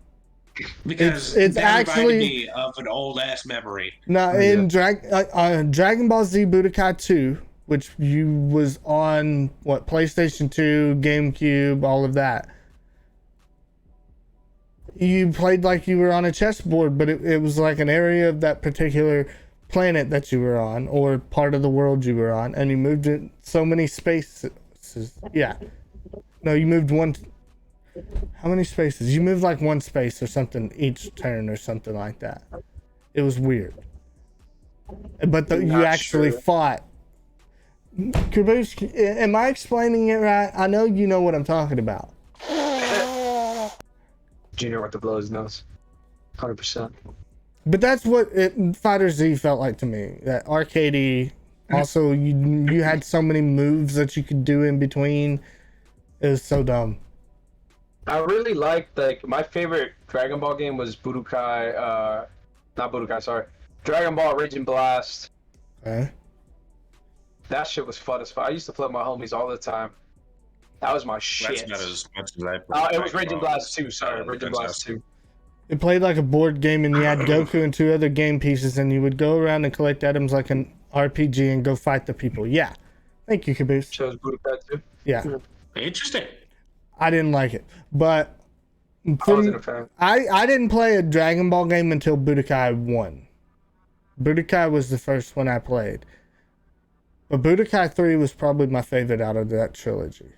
Because it's that actually reminded me of an old ass memory. No, in Dragon Ball Z Budokai 2, which you was on PlayStation 2, GameCube, all of that. You played like you were on a chessboard, but it was like an area of that particular planet that you were on, or part of the world you were on, and you moved it so many spaces. Yeah. No, you moved one. How many spaces? You moved like one space or something each turn or something like that. It was weird. But you actually fought. Caboose, am I explaining it right? I know you know what I'm talking about. Junior with the blows nose. 100%. But that's what Fighter Z felt like to me. That arcadey. Also, you had so many moves that you could do in between. It was so dumb. I really liked, like, my favorite Dragon Ball game was Budokai, not Budokai, sorry. Dragon Ball Raging Blast. Okay. That shit was fun as fuck. I used to play with my homies all the time. That was my shit. That's not as much as I played. It was Raging Blast 2, sorry. Raging Blast 2. It played like a board game, and you had Goku and 2 other game pieces, and you would go around and collect items like an RPG and go fight the people. Yeah. Thank you, Caboose. Chose Budokai 2? Yeah. Interesting. I didn't like it, but I wasn't a fan. I didn't play a Dragon Ball game until Budokai 1. Budokai was the first one I played. But Budokai 3 was probably my favorite out of that trilogy.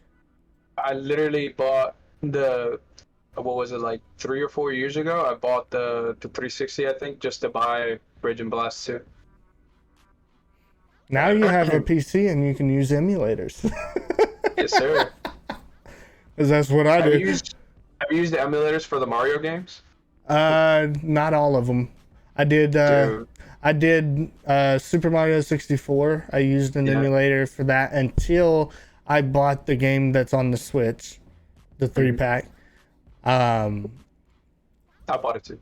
I literally bought what was it, like 3 or 4 years ago? I bought the 360, I think, just to buy Raging Blast 2. Now you have a PC and you can use emulators. Yes, sir. Because that's what I do. Have you used the emulators for the Mario games? Not all of them. I did. I did Super Mario 64. I used an emulator for that until I bought the game that's on the Switch, the 3-pack. I bought it too.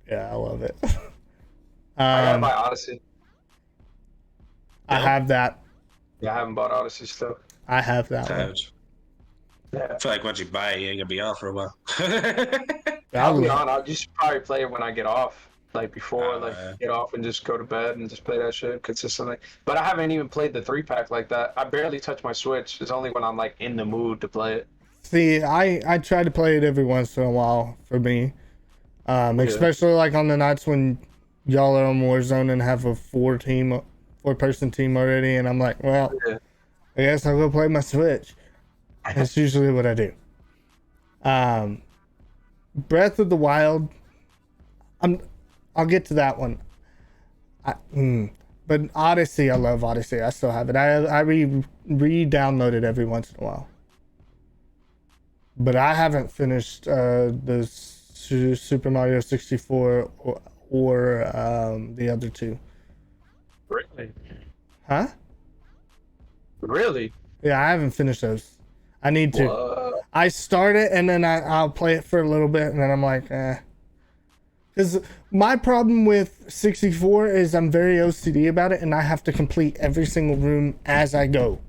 Yeah, I love it. I gotta buy Odyssey. I have that. Yeah, I haven't bought Odyssey still. I have that one. Yeah. I feel like once you buy it, you ain't gonna be off for a while. I'll be on. I'll just probably play it when I get off, like before, get off and just go to bed and just play that shit consistently. But I haven't even played the 3-pack like that. I barely touch my Switch. It's only when I'm like in the mood to play it. See, I try to play it every once in a while for me, especially like on the nights when y'all are on Warzone and have a 4-person team already, and I'm like, well, I guess I'll go play my Switch. That's usually what I do. Breath of the Wild, I'll get to that one. But Odyssey, I love Odyssey. I still have it. I re-download it every once in a while. But I haven't finished the Super Mario 64 or the other 2. Really? Huh? Really? Yeah, I haven't finished those. I need to. What? I start it and then I'll play it for a little bit and then I'm like, Because my problem with 64 is I'm very OCD about it and I have to complete every single room as I go.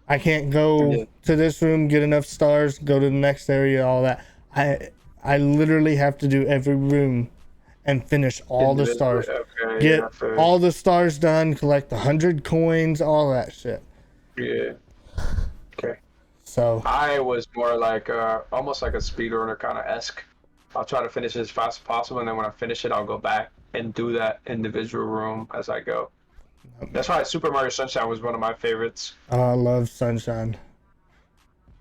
I can't go to this room, get enough stars, go to the next area, all that. I literally have to do every room and finish all the stars. Okay, Get all the stars done, collect 100 coins, all that shit. Yeah. Okay. So I was more like almost like a speedrunner kind of esque. I'll try to finish it as fast as possible, and then when I finish it, I'll go back and do that individual room as I go. That's why Super Mario Sunshine was one of my favorites. I love Sunshine.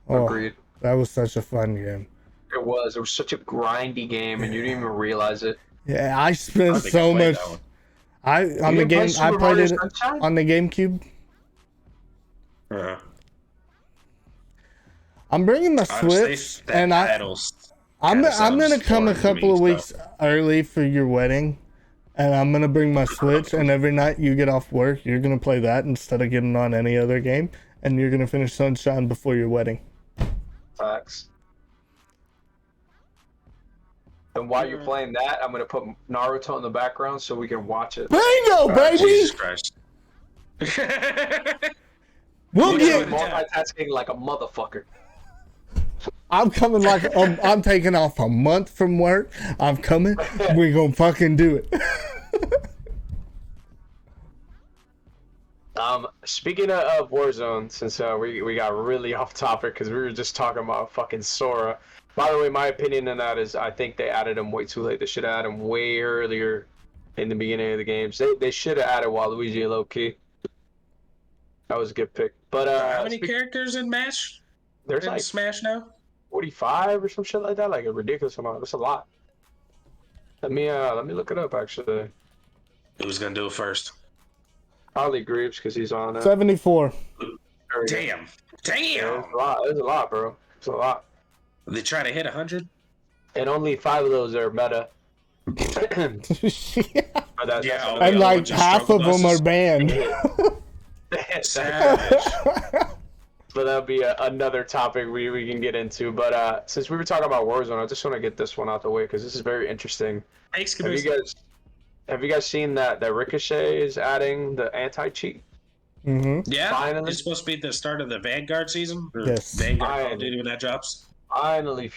Oh, agreed. That was such a fun game. It was such a grindy game, and you didn't even realize it. Yeah, I spent so much. I played it on the GameCube. I'm bringing my Switch, and I'm gonna come a couple of weeks early for your wedding, and I'm gonna bring my Switch. And every night you get off work, you're gonna play that instead of getting on any other game, and you're gonna finish Sunshine before your wedding. Facts. And while you're playing that, I'm gonna put Naruto in the background so we can watch it. Bingo, baby! Jesus Christ. We'll get multitasking like a motherfucker. I'm coming like I'm taking off a month from work. I'm coming. We're gonna fucking do it. Speaking of Warzone, since we got really off topic because we were just talking about fucking Sora. By the way, my opinion on that is I think they added him way too late. They should have added him way earlier in the beginning of the games. They should have added Waluigi low key. That was a good pick. But how many characters in Smash? There's like Smash now 45 or some shit like that. Like a ridiculous amount. That's a lot. Let me look it up actually. Who's gonna do it first? Probably Greaves because he's on it. 74. Damn. Yeah, it's a lot. It's a lot, bro. It's a lot. They try to hit 100, and only 5 of those are meta. And like half of them are banned. Savage. But that'll be another topic we can get into. But since we were talking about Warzone, I just want to get this one out the way because this is very interesting. Thanks, Have you guys seen that Ricochet is adding the anti-cheat? Mm-hmm. Yeah, finally. It's supposed to be the start of the Vanguard season. Or Yes. Vanguard Call of Duty when that drops. Finally.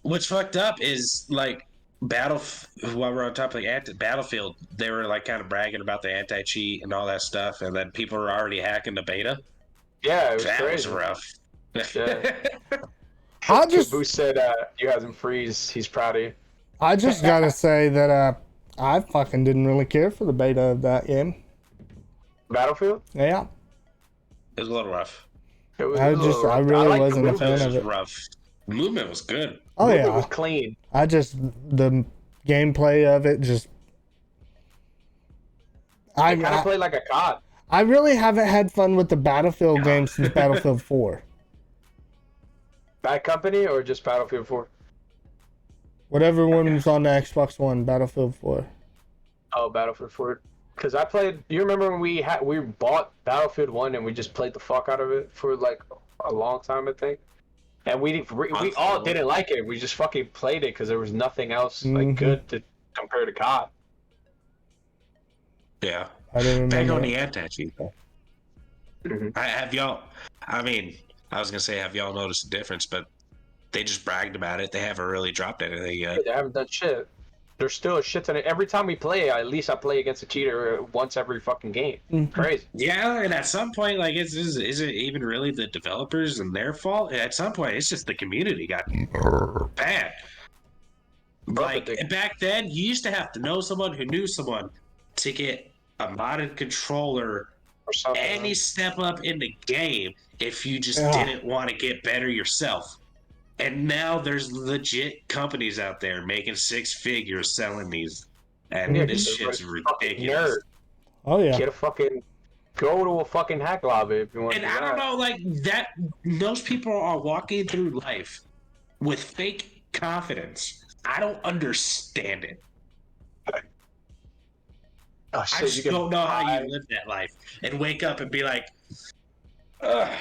What's fucked up is like while we're on topic like Battlefield, they were like kind of bragging about the anti-cheat and all that stuff, and then people were already hacking the beta. Yeah, it was that crazy. was rough. Yeah. Boost said you had him freeze. He's proud of you. I just gotta say that I fucking didn't really care for the beta of that game. Battlefield? Yeah. It was a little rough. I really wasn't a fan of it. Rough. Movement was good. Oh Movement yeah, was clean. The gameplay of it just. I kind of played like a COD. I really haven't had fun with the Battlefield game since Battlefield 4. Bad Company or just Battlefield 4? Whatever one was on the Xbox One, Battlefield 4. Oh, Battlefield 4. Because I played. You remember when we bought Battlefield 1 and we just played the fuck out of it for like a long time, I think. And we all didn't like it. We just fucking played it because there was nothing else like good to compare to COD. Yeah. I didn't remember. Back on the anti-cheat. Mm-hmm. Have y'all? I mean, I was gonna say, have y'all noticed a difference? But they just bragged about it. They haven't really dropped anything yet. They haven't done shit. There's still a shit ton of. Every time we play, at least I play against a cheater once every fucking game. Crazy. Yeah, and at some point, like, is it even really the developers and their fault? At some point, it's just the community got bad. Like, back then, you used to have to know someone who knew someone to get a modded controller or any step up in the game if you just didn't want to get better yourself. And now there's legit companies out there making 6 figures selling these, and this shit's ridiculous. Oh yeah, go to a fucking hack lobby if you want. And I don't know, like that. Those people are walking through life with fake confidence. I don't understand it. Oh, shit, I just don't know how you live that life and wake up and be like, ugh.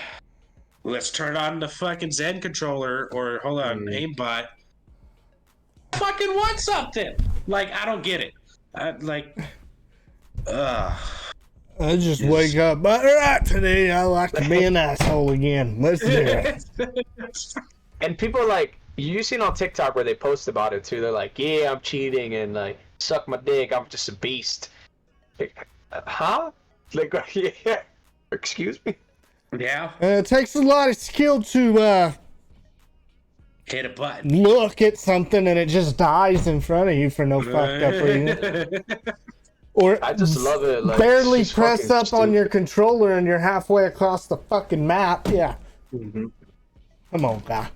Let's turn on the fucking Zen controller or hold on, aimbot. Fucking want something. Like, I don't get it. I just wake up. Alright, today I like to be an asshole again. Let's do it. And people like you seen on TikTok where they post about it too. They're like, "Yeah, I'm cheating and like suck my dick. I'm just a beast." Like, huh? Like, yeah. Excuse me. Yeah. It takes a lot of skill to hit a button, look at something, and it just dies in front of you for no fucked up reason. Or I just love it. Like, barely press up on your controller and you're halfway across the fucking map. Yeah. Mm-hmm. Come on, guy.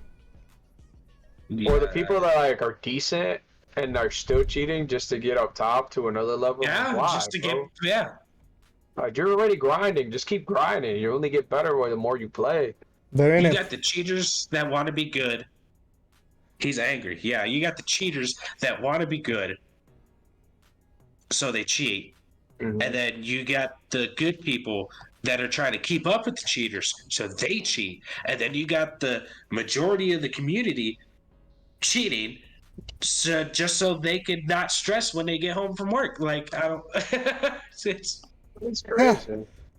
Yeah. Or the people that like are decent and are still cheating just to get up top to another level. Yeah, why, just to bro? Like, you're already grinding. Just keep grinding. You only get better the more you play. You got the cheaters that want to be good. He's angry. Yeah, you got the cheaters that want to be good, so they cheat. Mm-hmm. And then you got the good people that are trying to keep up with the cheaters, so they cheat. And then you got the majority of the community cheating, just so they could not stress when they get home from work. Like, I don't... It's crazy. Yeah.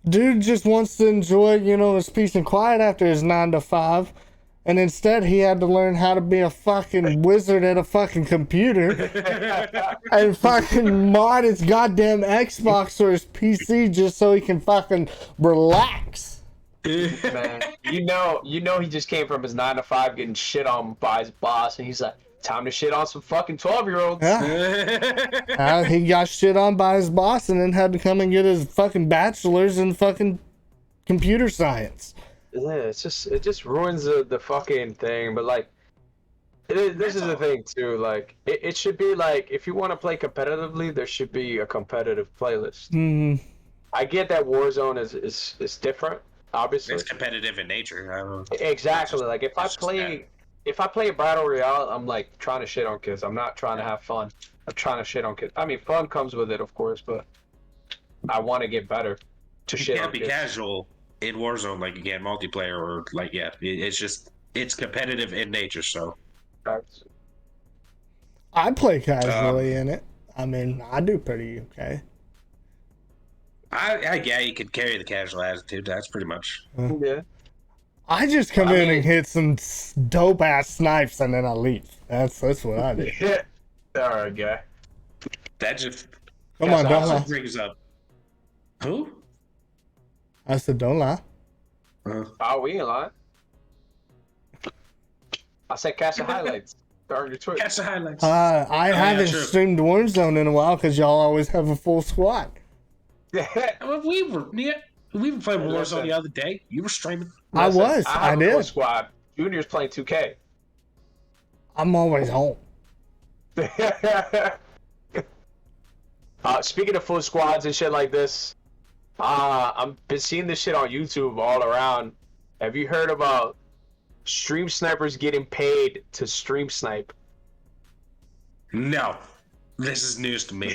Dude just wants to enjoy, his peace and quiet after his 9 to 5, and instead he had to learn how to be a fucking wizard at a fucking computer and fucking mod his goddamn Xbox or his PC just so he can fucking relax. Man, you know he just came from his 9 to 5 getting shit on by his boss, and he's like, time to shit on some fucking 12-year-olds. Yeah. He got shit on by his boss and then had to come and get his fucking bachelor's in fucking computer science. Yeah, it just ruins the fucking thing. But like, this is the thing too. Like, it should be like, if you want to play competitively, there should be a competitive playlist. Mm-hmm. I get that Warzone is different. Obviously, it's competitive in nature. I don't know. Exactly. Like if I play a battle royale, I'm like trying to shit on kids. I'm not trying to have fun. I'm trying to shit on kids. I mean, fun comes with it, of course, but I want to get better to shit on kids. You can't be casual in Warzone like you can multiplayer or like it's competitive in nature. So I play casually in it. I mean, I do pretty okay. Yeah, you could carry the casual attitude. That's pretty much. Yeah. I just come in and hit some dope ass snipes and then I leave. That's what I do. Yeah. All right, guy. That just come on, don't lie. Brings up who? I said, don't lie. Oh, we ain't lying. I said catch the highlights. Catch the highlights. I haven't streamed Warzone in a while because y'all always have a full squad. Well, we were playing Warzone the other day. You were streaming. I did. Full squad. Junior's playing 2K. I'm always home. Speaking of full squads and shit like this, I've been seeing this shit on YouTube all around. Have you heard about stream snipers getting paid to stream snipe? No, this is news to me.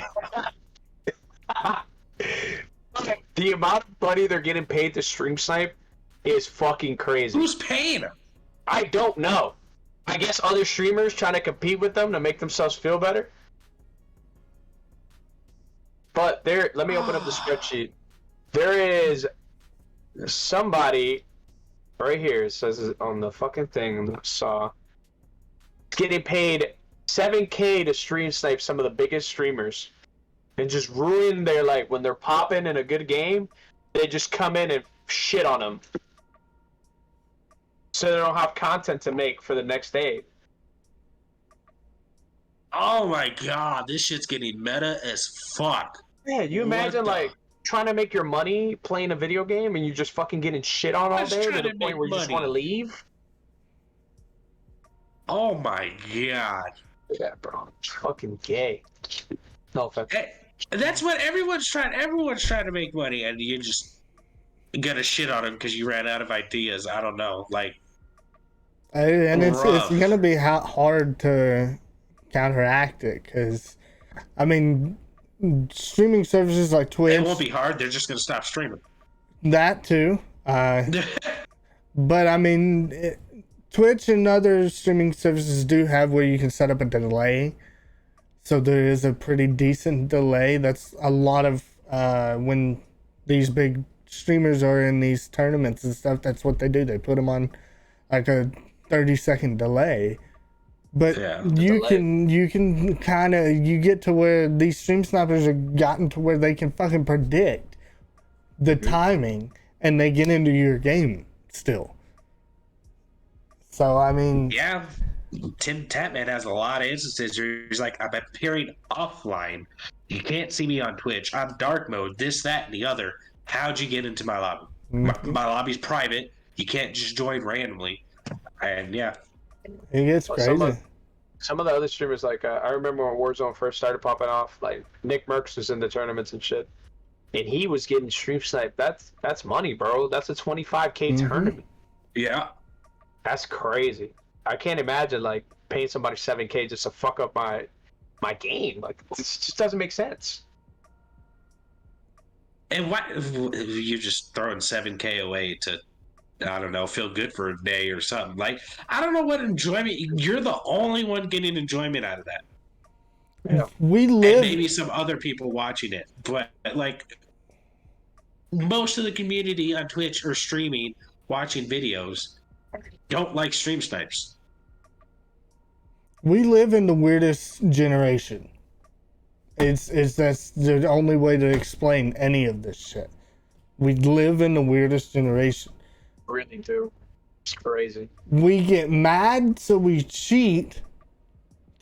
The amount of money they're getting paid to stream snipe is fucking crazy. Who's paying them? I don't know. I guess other streamers trying to compete with them to make themselves feel better. But let me open up the spreadsheet. There is somebody right here. It says it on the fucking thing I saw. Getting paid $7K to stream snipe some of the biggest streamers. And just ruin their, like, when they're popping in a good game, they just come in and shit on them. So they don't have content to make for the next day. Oh my god, this shit's getting meta as fuck. Yeah, you imagine, like, trying to make your money playing a video game and you're just fucking getting shit on all day to the point where you just want to leave? Oh my god. Yeah, bro. It's fucking gay. No offense. Hey, that's what everyone's trying. Everyone's trying to make money, and you just gotta shit on them because you ran out of ideas. I don't know, like. And it's gonna be hard to counteract it because, I mean, streaming services like Twitch. It won't be hard. They're just gonna stop streaming. That too. But I mean, Twitch and other streaming services do have where you can set up a delay. So there is a pretty decent delay. That's a lot of when these big streamers are in these tournaments and stuff. That's what they do. They put them on like a 30-second delay. But you can kind of get to where these stream snipers have gotten to where they can fucking predict the timing and they get into your game still. So I mean, yeah. Tim Tatman has a lot of instances where he's like, I'm appearing offline. You can't see me on Twitch. I'm dark mode, this, that, and the other. How'd you get into my lobby? Mm-hmm. My lobby's private. You can't just join randomly. And yeah. It gets crazy. Some of the other streamers, like, I remember when Warzone first started popping off, like, Nick Merckx was in the tournaments and shit. And he was getting stream sniped. That's money, bro. That's a 25K tournament. Yeah. That's crazy. I can't imagine, like, paying somebody $7K just to fuck up my game. Like, it just doesn't make sense. And why you're just throwing $7K away to, I don't know, feel good for a day or something? Like, I don't know what enjoyment. You're the only one getting enjoyment out of that. Yeah. We live, and maybe some other people watching it, but like most of the community on Twitch or streaming, watching videos, don't like stream snipes. We live in the weirdest generation. That's the only way to explain any of this shit. We live in the weirdest generation. Really do. It's crazy. We get mad, so we cheat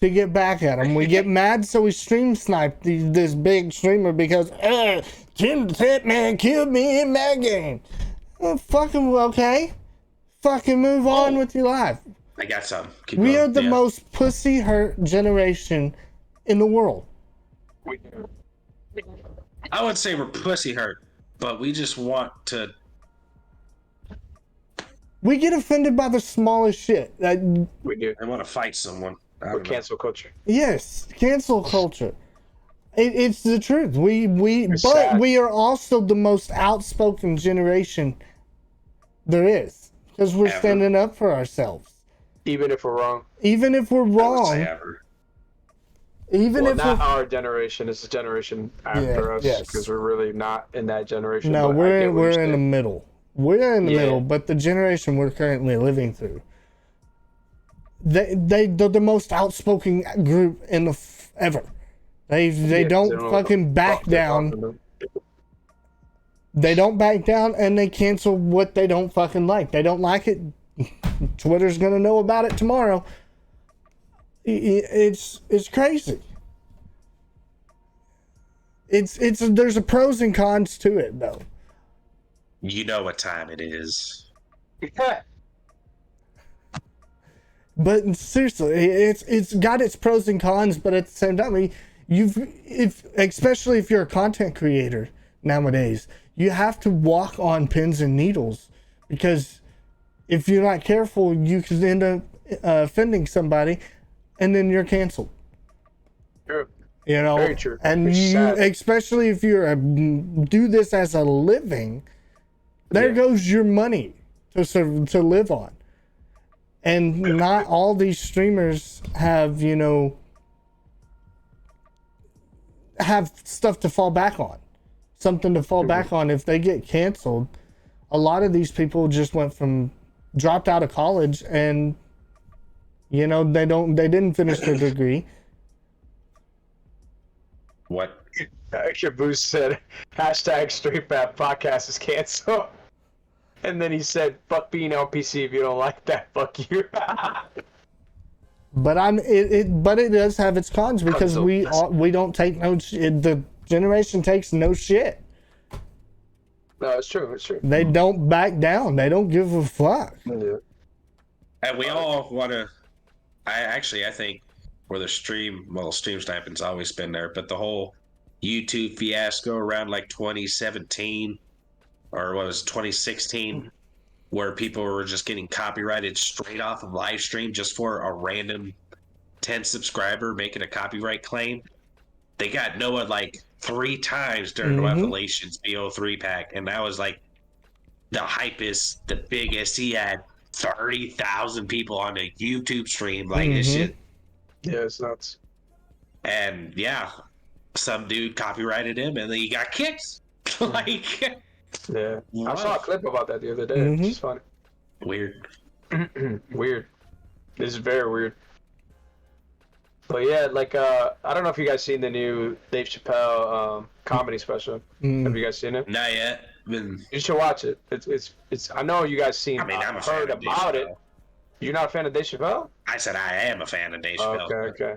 to get back at them. We get mad, so we stream snipe this big streamer because Tim Tatman killed me in that game. Fucking okay. Fucking move on with your life. I got some. We are the most pussy hurt generation in the world. I would say we're pussy hurt, but we just want to. We get offended by the smallest shit. We do. I want to fight someone. We're cancel culture. Yes, cancel culture. It's the truth. We are also the most outspoken generation There is. Because we're standing up for ourselves. Even if we're wrong. Even if we're wrong. Not our generation, it's the generation after us, because we're really not in that generation. No, we're in the middle. We're in the middle, but the generation we're currently living through, they're the most outspoken group in the ever. They don't fucking back down. They don't back down, and they cancel what they don't fucking like. They don't like it. Twitter's gonna know about it tomorrow. It's crazy. There's a pros and cons to it, though. You know what time it is. But seriously, it's got its pros and cons, but at the same time, especially if you're a content creator nowadays, you have to walk on pins and needles, because if you're not careful, you could end up offending somebody, and then you're canceled. Sure. You know, very true. And especially if you do this as a living, there goes your money to live on. And not all these streamers have, have stuff to fall back on, something to fall back on. If they get canceled, a lot of these people just dropped out of college, and they didn't finish their degree. What? Extra Boost said, #StreetFat Podcast is canceled. And then he said, fuck being LPC, if you don't like that, fuck you. But it does have its cons, because we don't take no shit. The generation takes no shit. No, it's true. They don't back down. They don't give a fuck. Yeah. And we all want to. I think where the stream sniping's always been there, but the whole YouTube fiasco around like 2017 or what was it, 2016, where people were just getting copyrighted straight off of live stream just for a random 10 subscriber making a copyright claim. They got Noah like 3 times during Revelations BO3 pack, and that was like the hypest, the biggest. He had 30,000 people on a YouTube stream. Like this shit. Yeah, it's nuts. And yeah, some dude copyrighted him, and then he got kicked. Like, yeah, I saw a clip about that the other day. It's just funny. Weird. Weird. This is very weird. But yeah, like I don't know if you guys seen the new Dave Chappelle comedy special. Have you guys seen it? Not yet. You should watch it. It's. I know you guys seen. I mean, I'm heard about it. You're not a fan of Dave Chappelle? I said I am a fan of Dave Chappelle. Okay.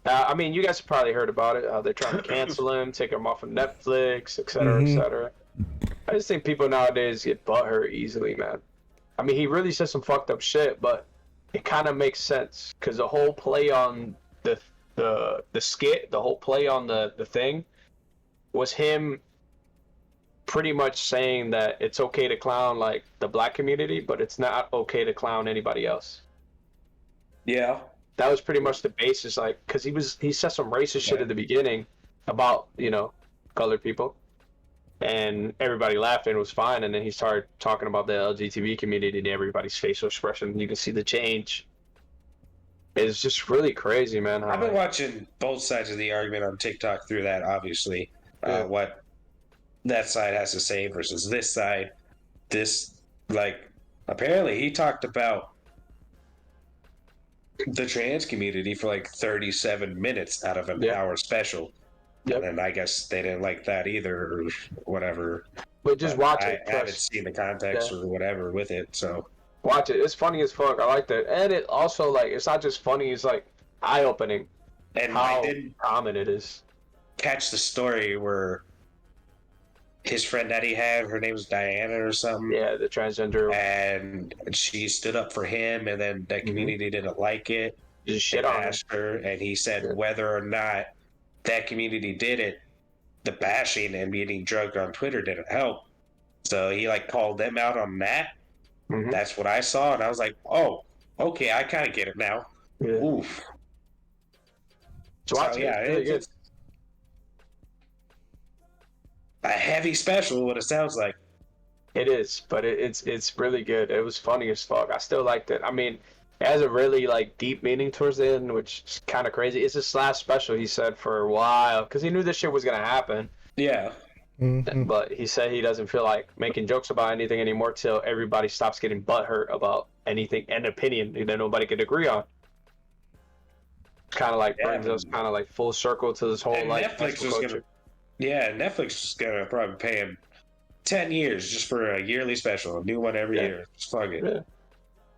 I mean, you guys have probably heard about it. They're trying to cancel him, take him off of Netflix, etc., etc. I just think people nowadays get butthurt easily, man. I mean, he really said some fucked up shit, but it kind of makes sense, because the whole play on the skit, the whole play on the thing, was him pretty much saying that it's okay to clown like the black community, but it's not okay to clown anybody else. Yeah. That was pretty much the basis, like, because he said some racist shit at the beginning about, colored people, and everybody laughed and it was fine, and then he started talking about the LGBT community and everybody's facial expression. You can see the change. It's just really crazy, man. I've been watching both sides of the argument on TikTok through that, obviously. What that side has to say versus this side. Apparently he talked about the trans community for like 37 minutes out of an hour special. Yep. And I guess they didn't like that either, or whatever. But just watch it. I haven't seen the context or whatever with it, so. Watch it. It's funny as fuck. I like that. And it also, like, it's not just funny, it's like eye-opening. And how common it is. Catch the story where his friend that he had, her name was Diana or something. Yeah, the transgender. And she stood up for him, and then that community didn't like it. Just shit on her. And he said whether or not that community did it, the bashing and getting drugged on Twitter didn't help. So he called them out on that. That's what I saw, and I was like, oh, okay, I kind of get it now. Yeah. Oof. So yeah, it's a heavy special, what it sounds like. It is, but it's really good. It was funny as fuck. I still liked it. I mean, it has a really like deep meaning towards the end, which is kind of crazy. It's his last special, he said, for a while, because he knew this shit was gonna happen. Yeah. Mm-hmm. But he said he doesn't feel like making jokes about anything anymore till everybody stops getting butthurt about anything, an opinion that nobody could agree on. Kind of like brings us kind of like full circle to this whole And like Netflix was gonna, Netflix is gonna probably pay him 10 years just for a yearly special, a new one every year. Just fuck it. Yeah.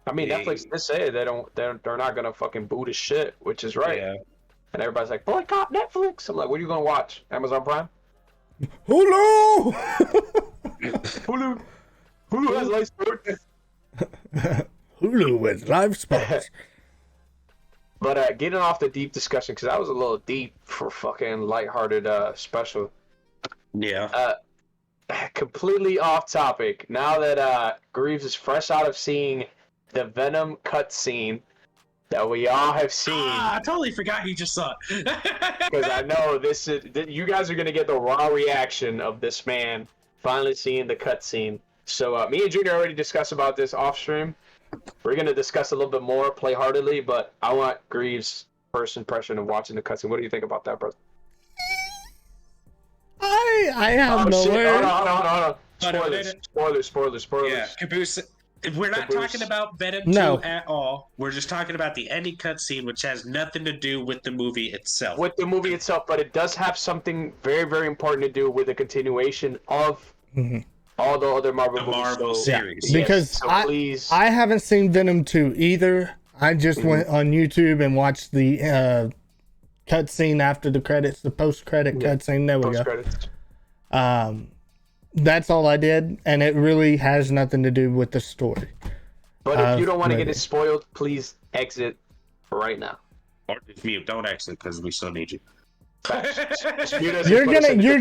I mean, Netflix did say they're not gonna fucking boot his shit, which is right. Yeah. And everybody's like, boycott Netflix. I'm like, what are you gonna watch? Amazon Prime? Hulu. Hulu has live sports. Hulu with live sports. But getting off the deep discussion, because that was a little deep for fucking lighthearted special. Yeah. Completely off topic. Now that Greaves is fresh out of seeing the Venom cutscene that we all have seen. I totally forgot you just saw it. Because I know you guys are gonna get the raw reaction of this man finally seeing the cutscene. So me and Junior already discussed about this off stream. We're gonna discuss a little bit more, play heartedly, but I want Greaves' first impression of watching the cutscene. What do you think about that, brother? I have no words. Hold on. Spoilers. Yeah, Caboose. We're not talking about Venom 2 at all. We're just talking about the ending cutscene, which has nothing to do with the movie itself. But it does have something very, very important to do with the continuation of all the other Marvel series. Yeah. Because so I haven't seen Venom 2 either. I just went on YouTube and watched the cutscene after the credits, the post-credit cutscene. There we go. That's all I did, and it really has nothing to do with the story. But if you don't want to get it spoiled, please exit right now. Or just mute. Don't exit because we still need you. You're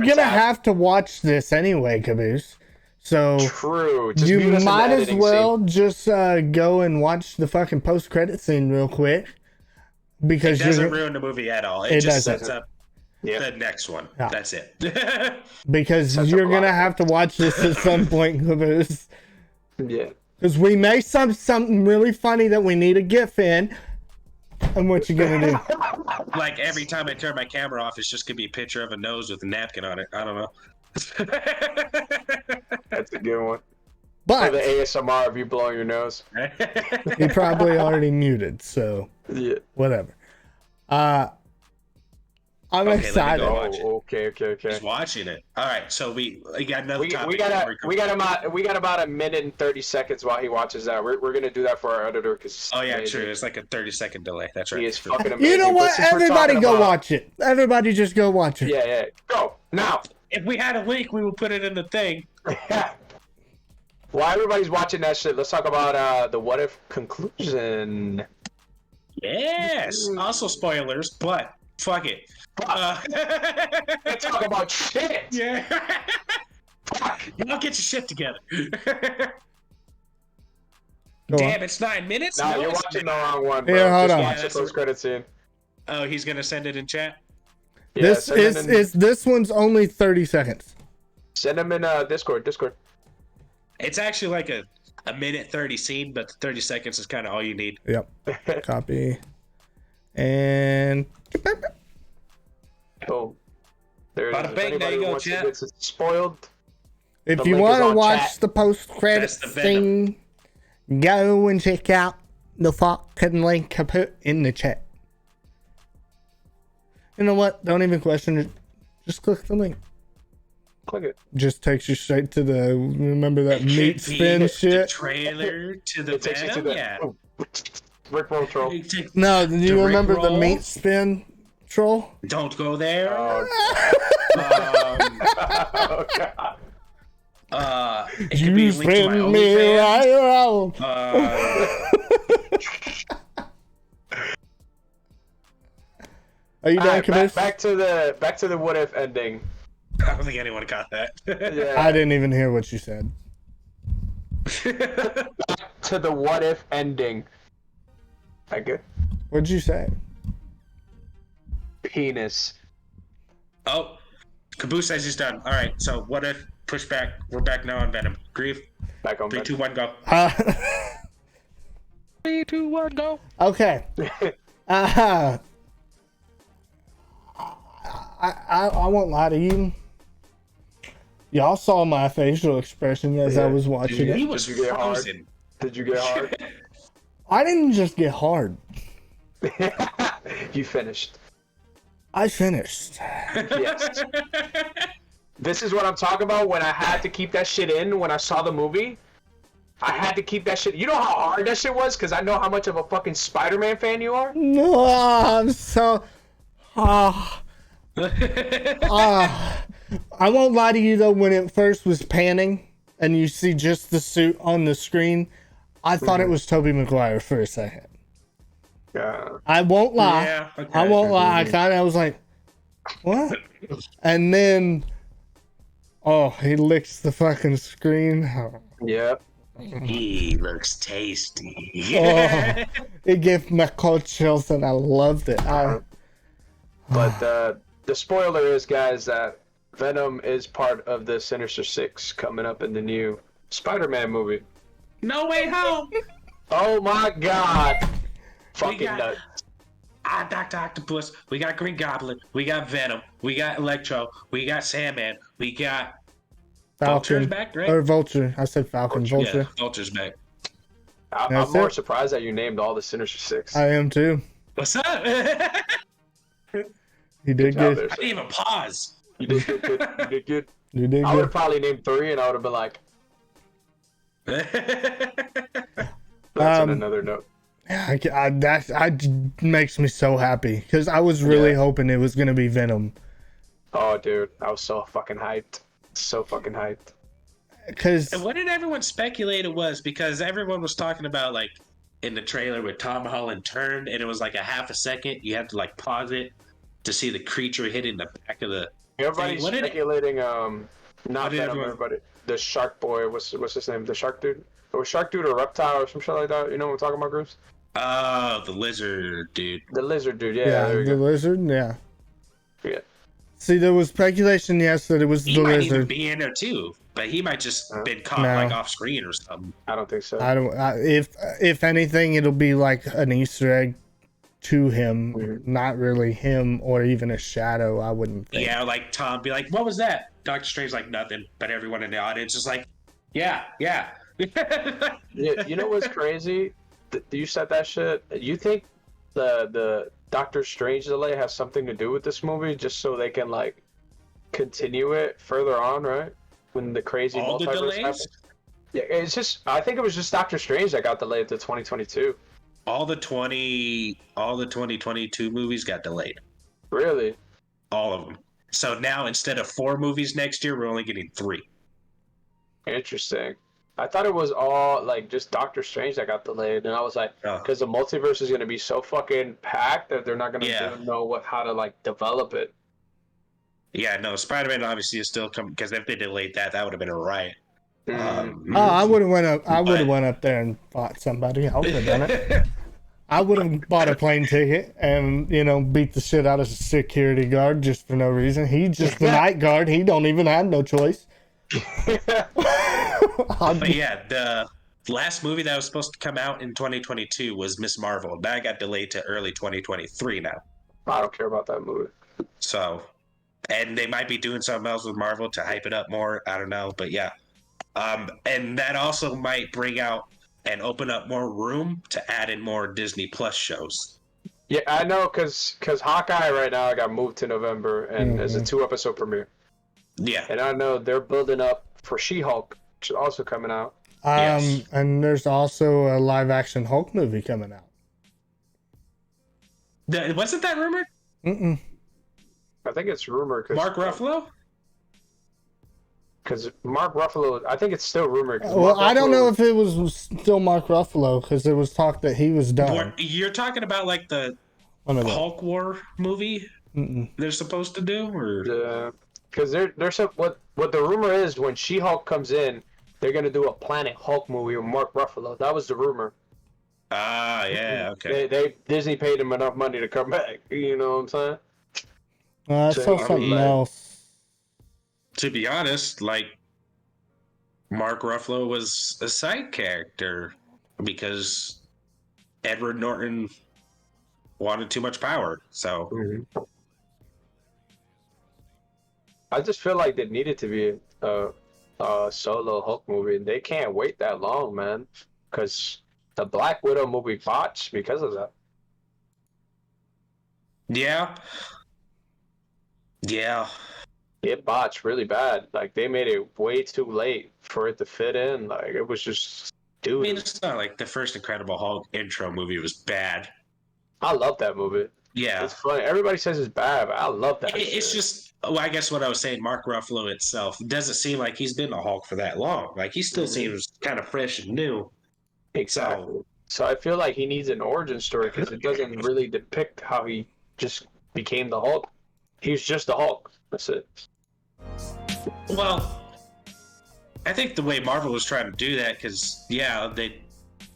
gonna have to watch this anyway, Caboose. So true. You might as well just go and watch the fucking post-credit scene real quick. Because it doesn't ruin the movie at all. It just doesn't. Sets up the next one. Yeah. That's it. Because you're going to have to watch this at some point, Caboose. Yeah. Because we may something really funny that we need a GIF in. And what you going to do? Like every time I turn my camera off, it's just going to be a picture of a nose with a napkin on it. I don't know. That's a good one. But or the ASMR of you blowing your nose. He probably already muted, so whatever. I'm excited. Okay. He's watching it. All right, so we got another topic. We got about a minute and 30 seconds while he watches that. We're gonna do that for our editor because. Oh yeah, true. It's like a 30-second delay. That's right. He is fucking amazing. You know what? Everybody go watch it. Everybody just go watch it. Yeah. Go now. If we had a link, we would put it in the thing. While everybody's watching that shit, let's talk about the what if conclusion. Yes. Also spoilers, but fuck it. Let's talk about shit. Yeah. Y'all get your shit together. Damn, it's 9 minutes. No, you're watching the wrong one. Bro. Yeah, hold on. Watch the post-credit scene. Oh, he's gonna send it in chat. Yeah, this one's only 30 seconds. Send him in Discord. It's actually like a minute 30 scene, but the 30 seconds is kind of all you need. Yep. Copy. And cool. There it is. Bada bang, there you go, chat. It's spoiled. If you want to watch the post-credits thing, go and check out the fucking link I put in the chat. You know what? Don't even question it. Just click the link. Click it. Just takes you straight to the, remember that meat spin shit? The trailer to the Venom? Yeah. Rickroll troll. No, do you remember the meat spin troll? Don't go there. Oh, God. It could be linked to my OnlyFans. Are you done, Caboose? Back to the what if ending. I don't think anyone got that. Yeah. I didn't even hear what you said. Back to the what if ending. That good? What'd you say? Penis. Oh, Caboose says he's done. All right. So what if push back. We're back now on Venom. Grief. Back on 3, 2, 1, go. 3, 2, 1, go. Okay. I won't lie to you. Y'all saw my facial expression as I was watching it. He was frozen. Did you get hard? I didn't just get hard. You finished. I finished. Yes. This is what I'm talking about when I had to keep that shit in when I saw the movie. I had to keep that shit. You know how hard that shit was? Because I know how much of a fucking Spider-Man fan you are? No, I'm so... I won't lie to you though, when it first was panning and you see just the suit on the screen, I thought it was Tobey Maguire for a second. Yeah. I won't lie. Yeah, okay. I won't lie. I was like, what? And then, he licks the fucking screen. Yep. He looks tasty. It gave me cold chills and I loved it. But the spoiler is, guys, that Venom is part of the Sinister Six coming up in the new Spider-Man movie. No Way Home. Oh my god. Fucking nuts. Dr. Octopus. We got Green Goblin. We got Venom. We got Electro. We got Sandman. We got Falcon. Vulture's back, right? Or Vulture. I said Falcon. Vulture. Yeah, Vulture's back. I'm more surprised that you named all the Sinister Six. I am too. What's up? You did good. I didn't even pause. You did good. You did good. You did I would good. have probably named 3 and I would have been like, that's on another note. That makes me so happy because I was really hoping it was gonna be Venom. Oh, dude, I was so fucking hyped. So fucking hyped. Because And what did everyone speculate it was? Because everyone was talking about, like, in the trailer with Tom Holland turned, and it was like a half a second. You had to, like, pause it to see the creature hitting the back of the... Everybody's speculating, not Venom, everybody. The Shark Boy, what's his name? The Shark Dude? Or Shark Dude or Reptile or some shit like that. You know what I'm talking about, Bruce? Oh, the lizard dude. The lizard dude, yeah. the lizard, yeah. Yeah. See, there was speculation, yes, that it was He the might lizard. even be in there too, but he might just been caught like off screen or something. I don't think so. If anything, it'll be like an Easter egg to him, not really him or even a shadow. I wouldn't think. Yeah, like Tom be like, "What was that?" Doctor Strange like nothing, but everyone in the audience is like, "Yeah." Yeah, you know what's crazy? You said that shit. You think the Doctor Strange delay has something to do with this movie, just so they can like continue it further on, right? When the crazy All the multiverse delays? happens. Yeah, it's just. I think it was just Doctor Strange that got delayed to 2022. All the 2022 movies got delayed. Really? All of them. So now instead of 4 movies next year, we're only getting 3. Interesting. I thought it was all like just Doctor Strange that got delayed, and I was like, because the multiverse is gonna be so fucking packed that they're not gonna know how to like develop it. Yeah, no, Spider-Man obviously is still coming, because if they delayed that, that would have been a riot. I would have went up. I would have went up there and fought somebody. I would have done it. I would have bought a plane ticket and beat the shit out of a security guard just for no reason. He's just the night guard. He don't even have no choice. But yeah, the last movie that was supposed to come out in 2022 was Miss Marvel. That got delayed to early 2023 now. I don't care about that movie. So, and they might be doing something else with Marvel to hype it up more. I don't know, but yeah. And that also might bring out and open up more room to add in more Disney Plus shows. Yeah, I know, because Hawkeye right now got moved to November, and there's a 2-episode premiere. Yeah. And I know they're building up for She-Hulk, which is also coming out. Yes. And there's also a live-action Hulk movie coming out. Wasn't that rumored? Mm-mm. I think it's rumored. Mark Ruffalo? Because Mark Ruffalo, I think it's still rumored. Well, I don't know if it was still Mark Ruffalo, because there was talk that he was done. You're talking about like the Hulk War movie they're supposed to do? Or? Because there's what the rumor is, when She-Hulk comes in, they're going to do a Planet Hulk movie with Mark Ruffalo. That was the rumor. Ah, yeah, okay. Disney paid him enough money to come back. You know what I'm saying? I saw something else. To be honest, like, Mark Ruffalo was a side character because Edward Norton wanted too much power. So I just feel like there needed to be a solo Hulk movie. They can't wait that long, man, because the Black Widow movie botched because of that. Yeah. It botched really bad. Like, they made it way too late for it to fit in. Like, it was just, dude. I mean, it's not like the first Incredible Hulk intro movie was bad. I love that movie. Yeah. It's funny. Everybody says it's bad, but I love that shit. It's just, well, I guess what I was saying, Mark Ruffalo itself doesn't seem like he's been a Hulk for that long. Like, he still seems kind of fresh and new. Exactly. So I feel like he needs an origin story because it doesn't really depict how he just became the Hulk. He's just the Hulk. That's it. Well, I think the way Marvel was trying to do that, because, yeah,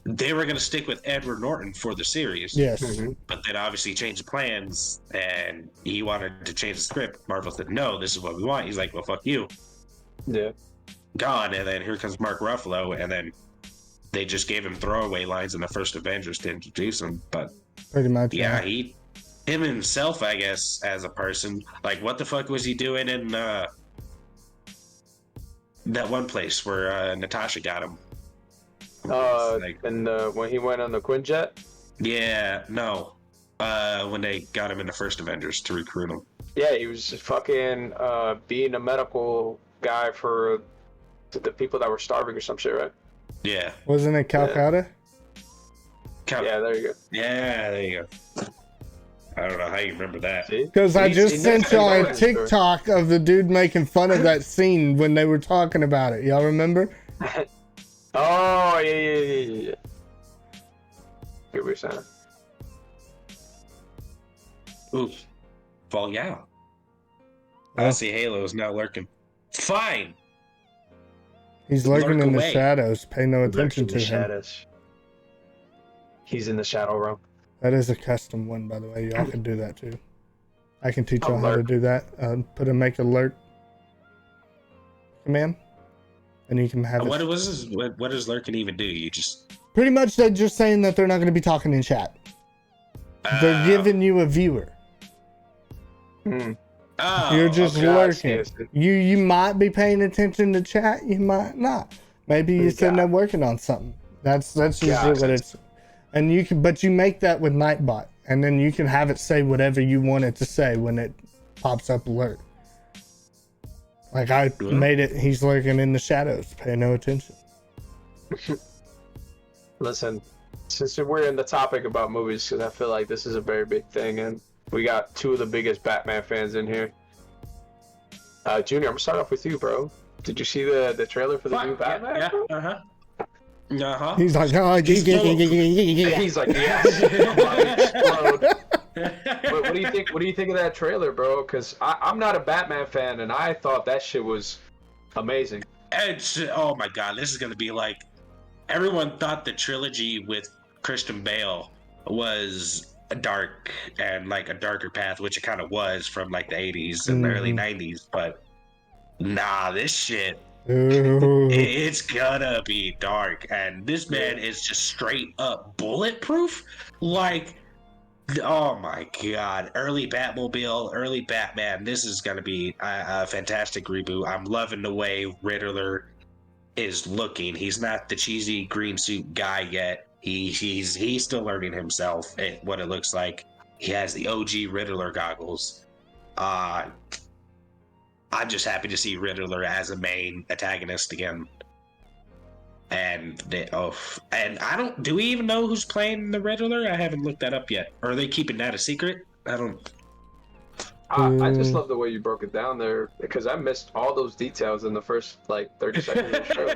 they were going to stick with Edward Norton for the series. Yes. But then obviously changed the plans, and he wanted to change the script. Marvel said, no, this is what we want. He's like, well, fuck you. Yeah. Gone. And then here comes Mark Ruffalo, and then they just gave him throwaway lines in the first Avengers to introduce him. But pretty much. Yeah, him himself, I guess, as a person, like, what the fuck was he doing in that one place where Natasha got him? When he went on the Quinjet? Yeah, no. When they got him in the first Avengers to recruit him. Yeah, he was fucking being a medical guy for the people that were starving or some shit, right? Yeah. Wasn't it Calcutta? Yeah, there you go. Yeah, there you go. I don't know how you remember that. Because I just sent y'all a TikTok of the dude making fun of that scene when they were talking about it. Y'all remember? Oh, yeah. Here we are. Ooh. Fall yeah. I see Halo's now lurking. Fine. He's lurking in the shadows. Pay no attention to him. Shadows. He's in the shadow realm. That is a custom one, by the way. Y'all can do that too. I can teach y'all how to do that. Make alert command, and you can have it. What does lurking even do? You just pretty much they're just saying that they're not going to be talking in chat. They're giving you a viewer. You're just lurking. You might be paying attention to chat. You might not. Maybe you're sitting there working on something. That's usually what it's. And you make that with Nightbot, and then you can have it say whatever you want it to say when it pops up alert. Like I made it, he's lurking in the shadows. Pay no attention. Listen, since we're in the topic about movies, because I feel like this is a very big thing, and we got two of the biggest Batman fans in here. Junior, I'm gonna start off with you, bro. Did you see the trailer for the new Batman? Yeah. He's like, oh, he's like, yeah. But what do you think? What do you think of that trailer, bro? Because I'm not a Batman fan, and I thought that shit was amazing. Oh my god, this is gonna be like everyone thought the trilogy with Christian Bale was dark and like a darker path, which it kind of was from like the 80s and the early 90s. But nah, this shit. It's gonna be dark, and this man is just straight up bulletproof. Like, oh my god, early Batmobile, early Batman. This is gonna be a fantastic reboot. I'm loving the way Riddler is looking. He's not the cheesy green suit guy yet. He's still learning himself what it looks like. He has the OG Riddler goggles. I'm just happy to see Riddler as a main antagonist again. And do we even know who's playing the Riddler? I haven't looked that up yet. Or are they keeping that a secret? I just love the way you broke it down there, because I missed all those details in the first 30 seconds of the show.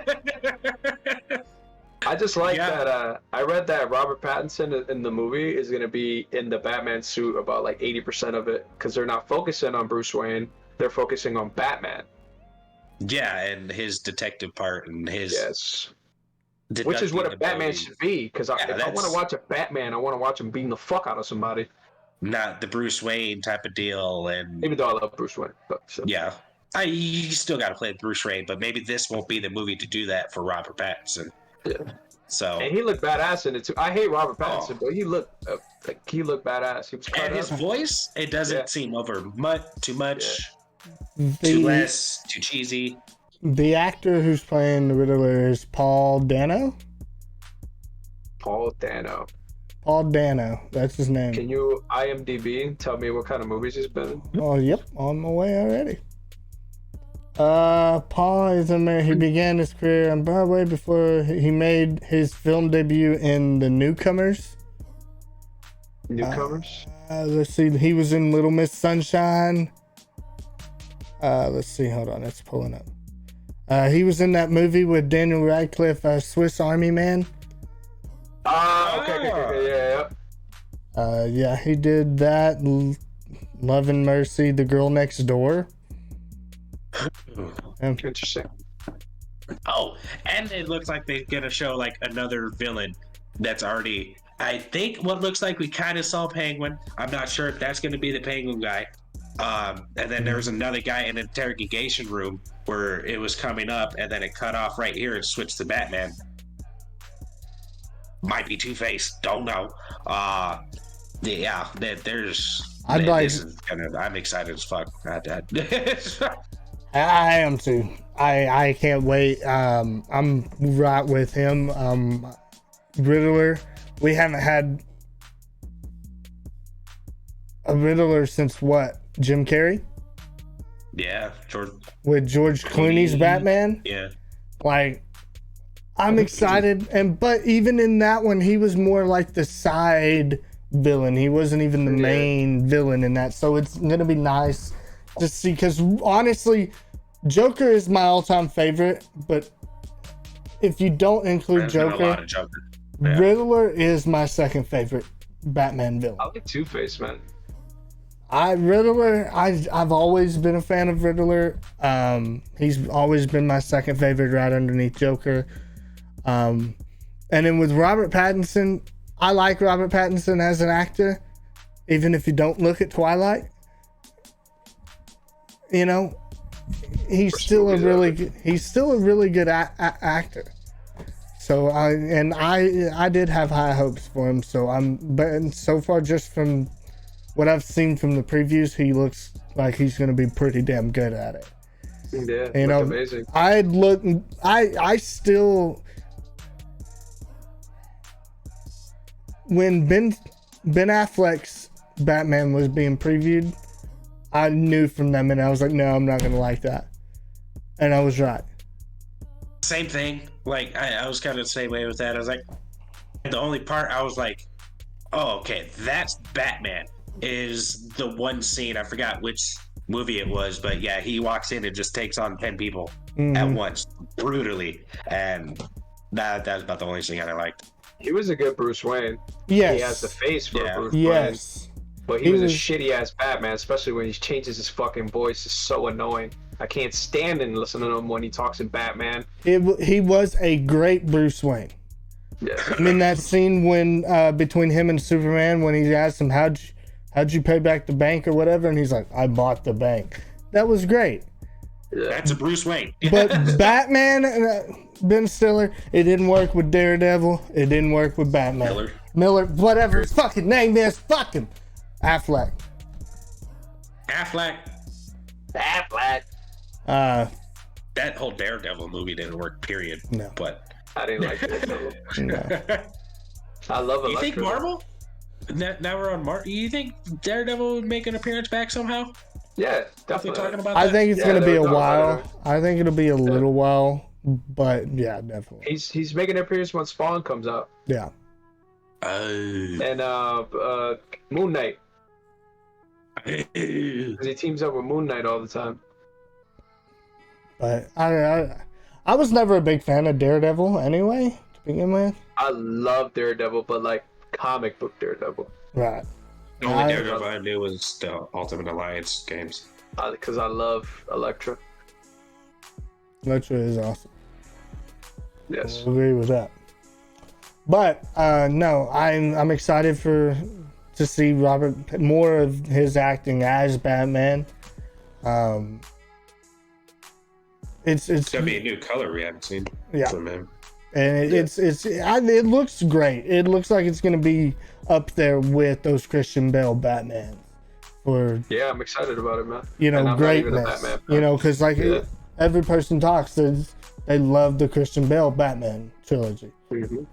I just like that. I read that Robert Pattinson in the movie is going to be in the Batman suit about 80% of it, because they're not focusing on Bruce Wayne. They're focusing on Batman. Yeah, and his detective part and his... Yes. Which is what a Batman should be, because if I want to watch a Batman, I want to watch him beating the fuck out of somebody. Not the Bruce Wayne type of deal. And even though I love Bruce Wayne. But, yeah. You still got to play Bruce Wayne, but maybe this won't be the movie to do that for Robert Pattinson. Yeah. So and he looked badass in it too. I hate Robert Pattinson, but he looked badass. He was and his voice, it doesn't seem too much, too less, too cheesy. The actor who's playing the Riddler is Paul Dano. Paul Dano, that's his name. Can you IMDb tell me what kind of movies he's been in? Oh, yep, on my way already. Paul is he began his career on Broadway before he made his film debut in The Newcomers. Let's see, he was in Little Miss Sunshine. Let's see, hold on, it's pulling up. He was in that movie with Daniel Radcliffe, Swiss Army Man. Okay, yeah, he did that. Love and Mercy, The Girl Next Door. Interesting. Oh, and it looks like they're gonna show like another villain that's already. I think what looks like we kind of saw Penguin. I'm not sure if that's gonna be the Penguin guy. And then there was another guy in an interrogation room where it was coming up, and then it cut off right here and switched to Batman. Might be Two-Face. Don't know. There's. I'm excited as fuck. I am too. I can't wait. I'm right with him. Riddler. We haven't had a Riddler since what? Jim Carrey? Yeah, with George Clooney's Batman. Yeah. Like, I'm excited, but even in that one, he was more like the side villain. He wasn't even the main villain in that. So it's gonna be nice to see, because honestly, Joker is my all-time favorite. But if you don't include Joker, Riddler is my second favorite Batman villain. I like Two-Face, man. I've always been a fan of Riddler. He's always been my second favorite, right underneath Joker. And then with Robert Pattinson, I like Robert Pattinson as an actor, even if you don't look at Twilight. You know, he's still a really good actor. So I did have high hopes for him. But so far, just from what I've seen from the previews, he looks like he's going to be pretty damn good at it. Yeah, you know, amazing. I still, when Ben Affleck's Batman was being previewed, I knew from that minute, I was like, no, I'm not going to like that. And I was right. Same thing. Like, I was kind of the same way with that. I was like, the only part I was like, oh, okay, that's Batman. Is the one scene, I forgot which movie it was, but yeah, he walks in and just takes on 10 people at once, brutally, and that was about the only thing I liked. He was a good Bruce Wayne. Yes. He has the face for Bruce Yes. Wayne. But he was a shitty ass Batman, especially when he changes his fucking voice. It's so annoying. I can't stand and listen to him when he talks in Batman. He was a great Bruce Wayne. Yeah. I mean, that scene when between him and Superman, when he asked him, how'd you pay back the bank or whatever, and he's like, I bought the bank. That was great. Yeah. That's a Bruce Wayne. But Batman, Ben Stiller, it didn't work with Daredevil. It didn't work with Batman. Miller, whatever his fucking name is, fuck him. Affleck. That whole Daredevil movie didn't work, period. No. But I didn't like it. No. I love it. You think Marvel? Now we're on Marvel. You think Daredevil would make an appearance back somehow? Yeah, definitely. Talking about I that? think it's gonna be a while. I think it'll be a little while, but yeah, definitely. He's making an appearance when Spawn comes out. Yeah. And Moon Knight. He teams up with Moon Knight all the time. But I was never a big fan of Daredevil anyway, to begin with. I love Daredevil, but like comic book Daredevil. Right. The only Daredevil I knew was the Ultimate Alliance games. Because I love Elektra. Elektra is awesome. Yes. I agree with that. But no, I'm excited to see Robert more of his acting as Batman. It's gonna be a new color we haven't seen from him. And it looks great. It looks like it's gonna be up there with those Christian Bale Batman. I'm excited about it, man. Greatness. Because every person talks, they love the Christian Bale Batman trilogy. Mm-hmm.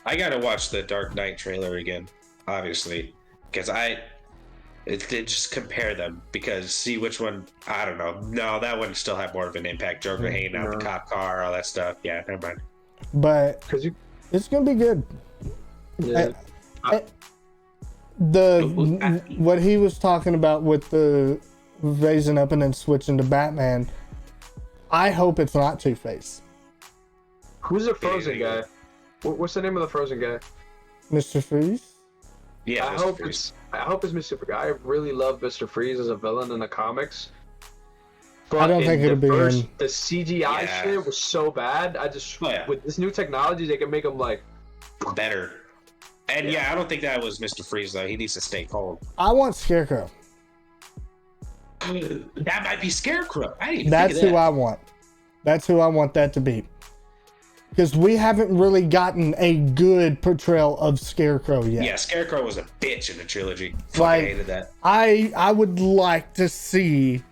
I gotta watch the Dark Knight trailer again, obviously, because They just compare them because see which one. I don't know. No, that one still had more of an impact. Joker hanging out the cop car, all that stuff. Yeah, never mind. But it's gonna be good. Yeah. What he was talking about with the raising up and then switching to Batman. I hope it's not Two-Face. Who's the Frozen guy? What's the name of the Frozen guy? Mr. Freeze. Yeah, I hope it's Mr. Freeze. I really love Mr. Freeze as a villain in the comics. But I don't think it'll be the CGI shit was so bad. With this new technology, they can make him like better. And I don't think that was Mr. Freeze though. He needs to stay cold. I want Scarecrow. That might be Scarecrow. That's who I want. That's who I want that to be. Because we haven't really gotten a good portrayal of Scarecrow yet. Yeah, Scarecrow was a bitch in the trilogy. I hated that. I would like to see,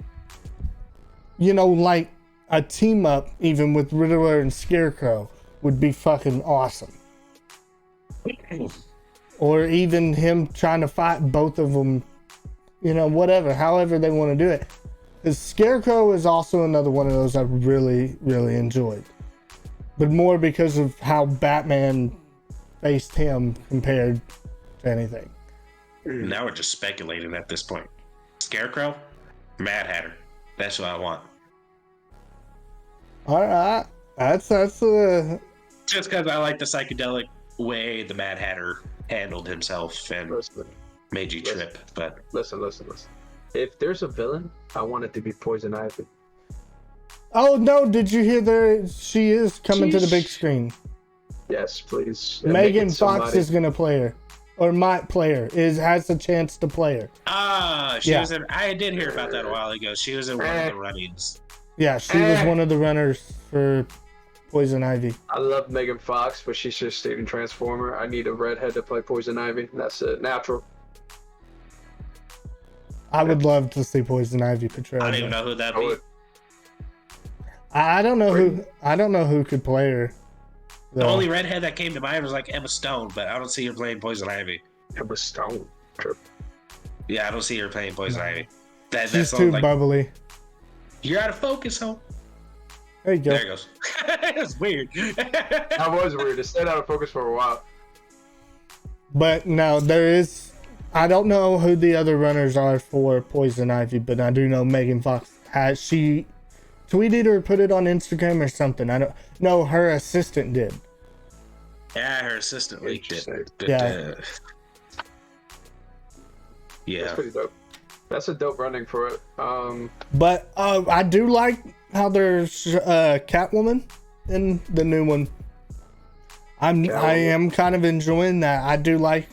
like a team up even with Riddler and Scarecrow would be fucking awesome. Or even him trying to fight both of them, whatever, however they want to do it. Because Scarecrow is also another one of those I really, really enjoyed. But more because of how Batman faced him compared to anything. Now we're just speculating at this point. Scarecrow, Mad Hatter. That's what I want. All right, that's just because I like the psychedelic way the Mad Hatter handled himself and made you trip. But listen. If there's a villain, I want it to be Poison Ivy. Oh no! Did you hear she is coming to the big screen? Yes, please. Megan Fox is gonna play her, or might play her. Has a chance to play her. She was in. I did hear about that a while ago. She was in one of the run-ins. Yeah, she was one of the runners for Poison Ivy. I love Megan Fox, but she's just a Transformer. I need a redhead to play Poison Ivy. That's it. Natural. I would love to see Poison Ivy portrayed. I don't even know who that'd be. I don't know who could play her. The only redhead that came to mind was like Emma Stone, but I don't see her playing Poison Ivy. Emma Stone. Yeah, I don't see her playing Poison Ivy. She's too bubbly. You're out of focus, ho. There you go. There it goes. That's weird. That was weird. It stayed out of focus for a while. But no, there is. I don't know who the other runners are for Poison Ivy, but I do know Megan Fox has. She tweeted or put it on Instagram or something. I don't know. Her assistant did. Yeah, her assistant leaked it. Yeah. That's pretty dope. That's a dope running for it. But I do like how there's Catwoman in the new one. I am kind of enjoying that. I do like,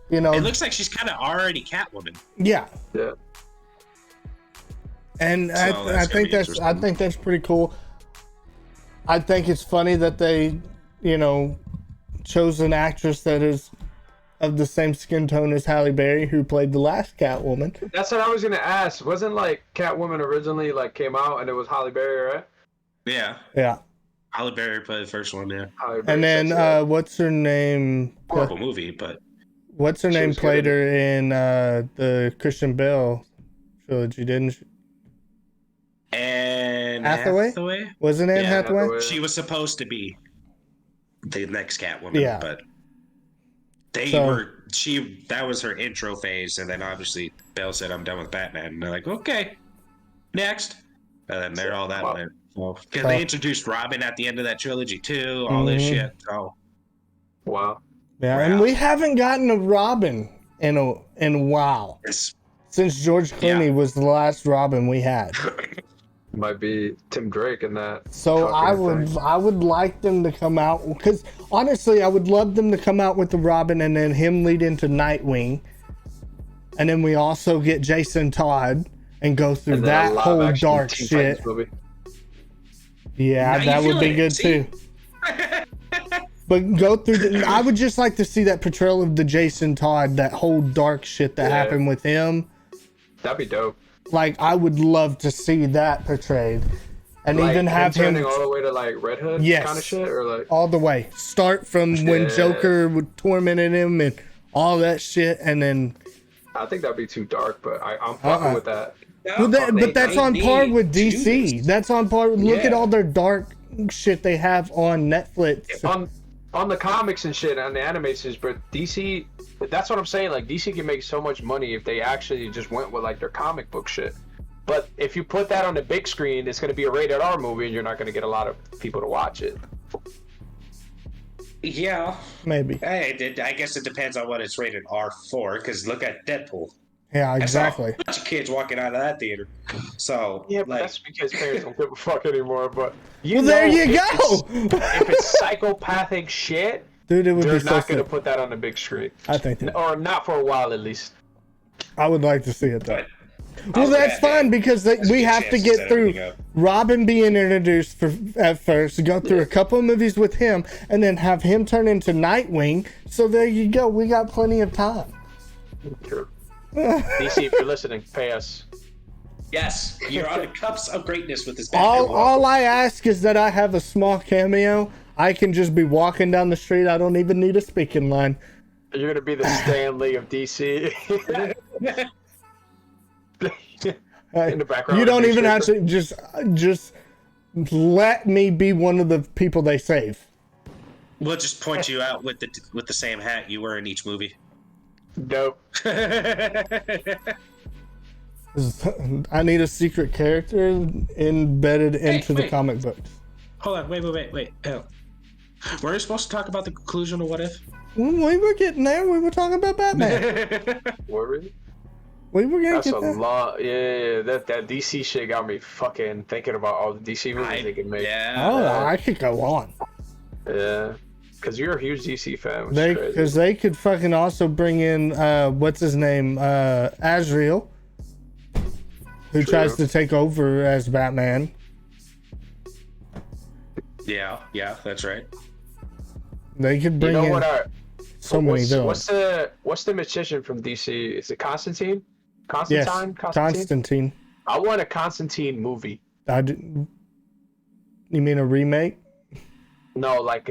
It looks like she's kind of already Catwoman. Yeah. Yeah. And so I think that's pretty cool. I think it's funny that they, chose an actress that is of the same skin tone as Halle Berry, who played the last Catwoman. That's what I was gonna ask. Wasn't like Catwoman originally came out and it was Halle Berry, right? Yeah. Yeah. Halle Berry played the first one, yeah. And then what's her name? Horrible movie, but what's her name played her in the Christian Bale trilogy, didn't she? And Hathaway? Wasn't Anne Hathaway? She was supposed to be the next Catwoman, but that was her intro phase, and then obviously Bale said, "I'm done with Batman," and they're like, "Okay, next," and then they're all that went. Because they introduced Robin at the end of that trilogy too, all this shit. Oh, wow. Yeah, and we haven't gotten a Robin in a while. Since George Clooney was the last Robin we had. Might be Tim Drake in that. So I would like them to come out, because honestly I would love them to come out with the Robin and then him lead into Nightwing, and then we also get Jason Todd and go through that whole dark shit. Yeah, that would be good too. But go through I would just like to see that portrayal of the Jason Todd, that whole dark shit that happened with him. That'd be dope. Like, I would love to see that portrayed. And like even have him turning all the way to like Red Hood kind of shit, or like all the way. Start from when Joker would tormented him and all that shit, and then I think that'd be too dark, but I'm fucking with that. Well, but that's on par with DC. That's on par with, look at all their dark shit they have on Netflix. On the comics and shit, on the animations, but DC, that's what I'm saying, like DC can make so much money if they actually just went with like their comic book shit. But if you put that on the big screen, it's going to be a rated R movie and you're not going to get a lot of people to watch it. Yeah. Maybe. Hey, I guess it depends on what it's rated R for, because look at Deadpool. Yeah, exactly. I saw a bunch of kids walking out of that theater. So yeah, but like, that's because parents don't give a fuck anymore. But there you go. If it's psychopathic shit, dude, they're not going to put that on the big screen. I think or not for a while at least. I would like to see it though. Well, that's fine because we have to get through Robin being introduced at first, go through a couple of movies with him, and then have him turn into Nightwing. So there you go. We got plenty of time. True. DC, if you're listening, pay us. Yes, you're on the cups of greatness with this. All I ask is that I have a small cameo. I can just be walking down the street. I don't even need a speaking line. You're gonna be the Stan Lee of DC. In the background. You don't even have to just let me be one of the people they save. We'll just point you out with the same hat you wear in each movie. Dope. I need a secret character embedded into the comic books. Hold on, wait. Hell. Were we supposed to talk about the conclusion of What If? We were getting there. We were talking about Batman. Were we? We were gonna That's get a there. lot. Yeah, that DC shit got me fucking thinking about all the DC movies they can make. Yeah. Oh, I could go on. Yeah, because you're a huge DC fan. Because they could fucking also bring in what's his name, Azrael, who tries to take over as Batman. Yeah, that's right. They could bring in many villains. What's the magician from DC? Is it Constantine? Yes, Constantine. I want a Constantine movie. You mean a remake? No, like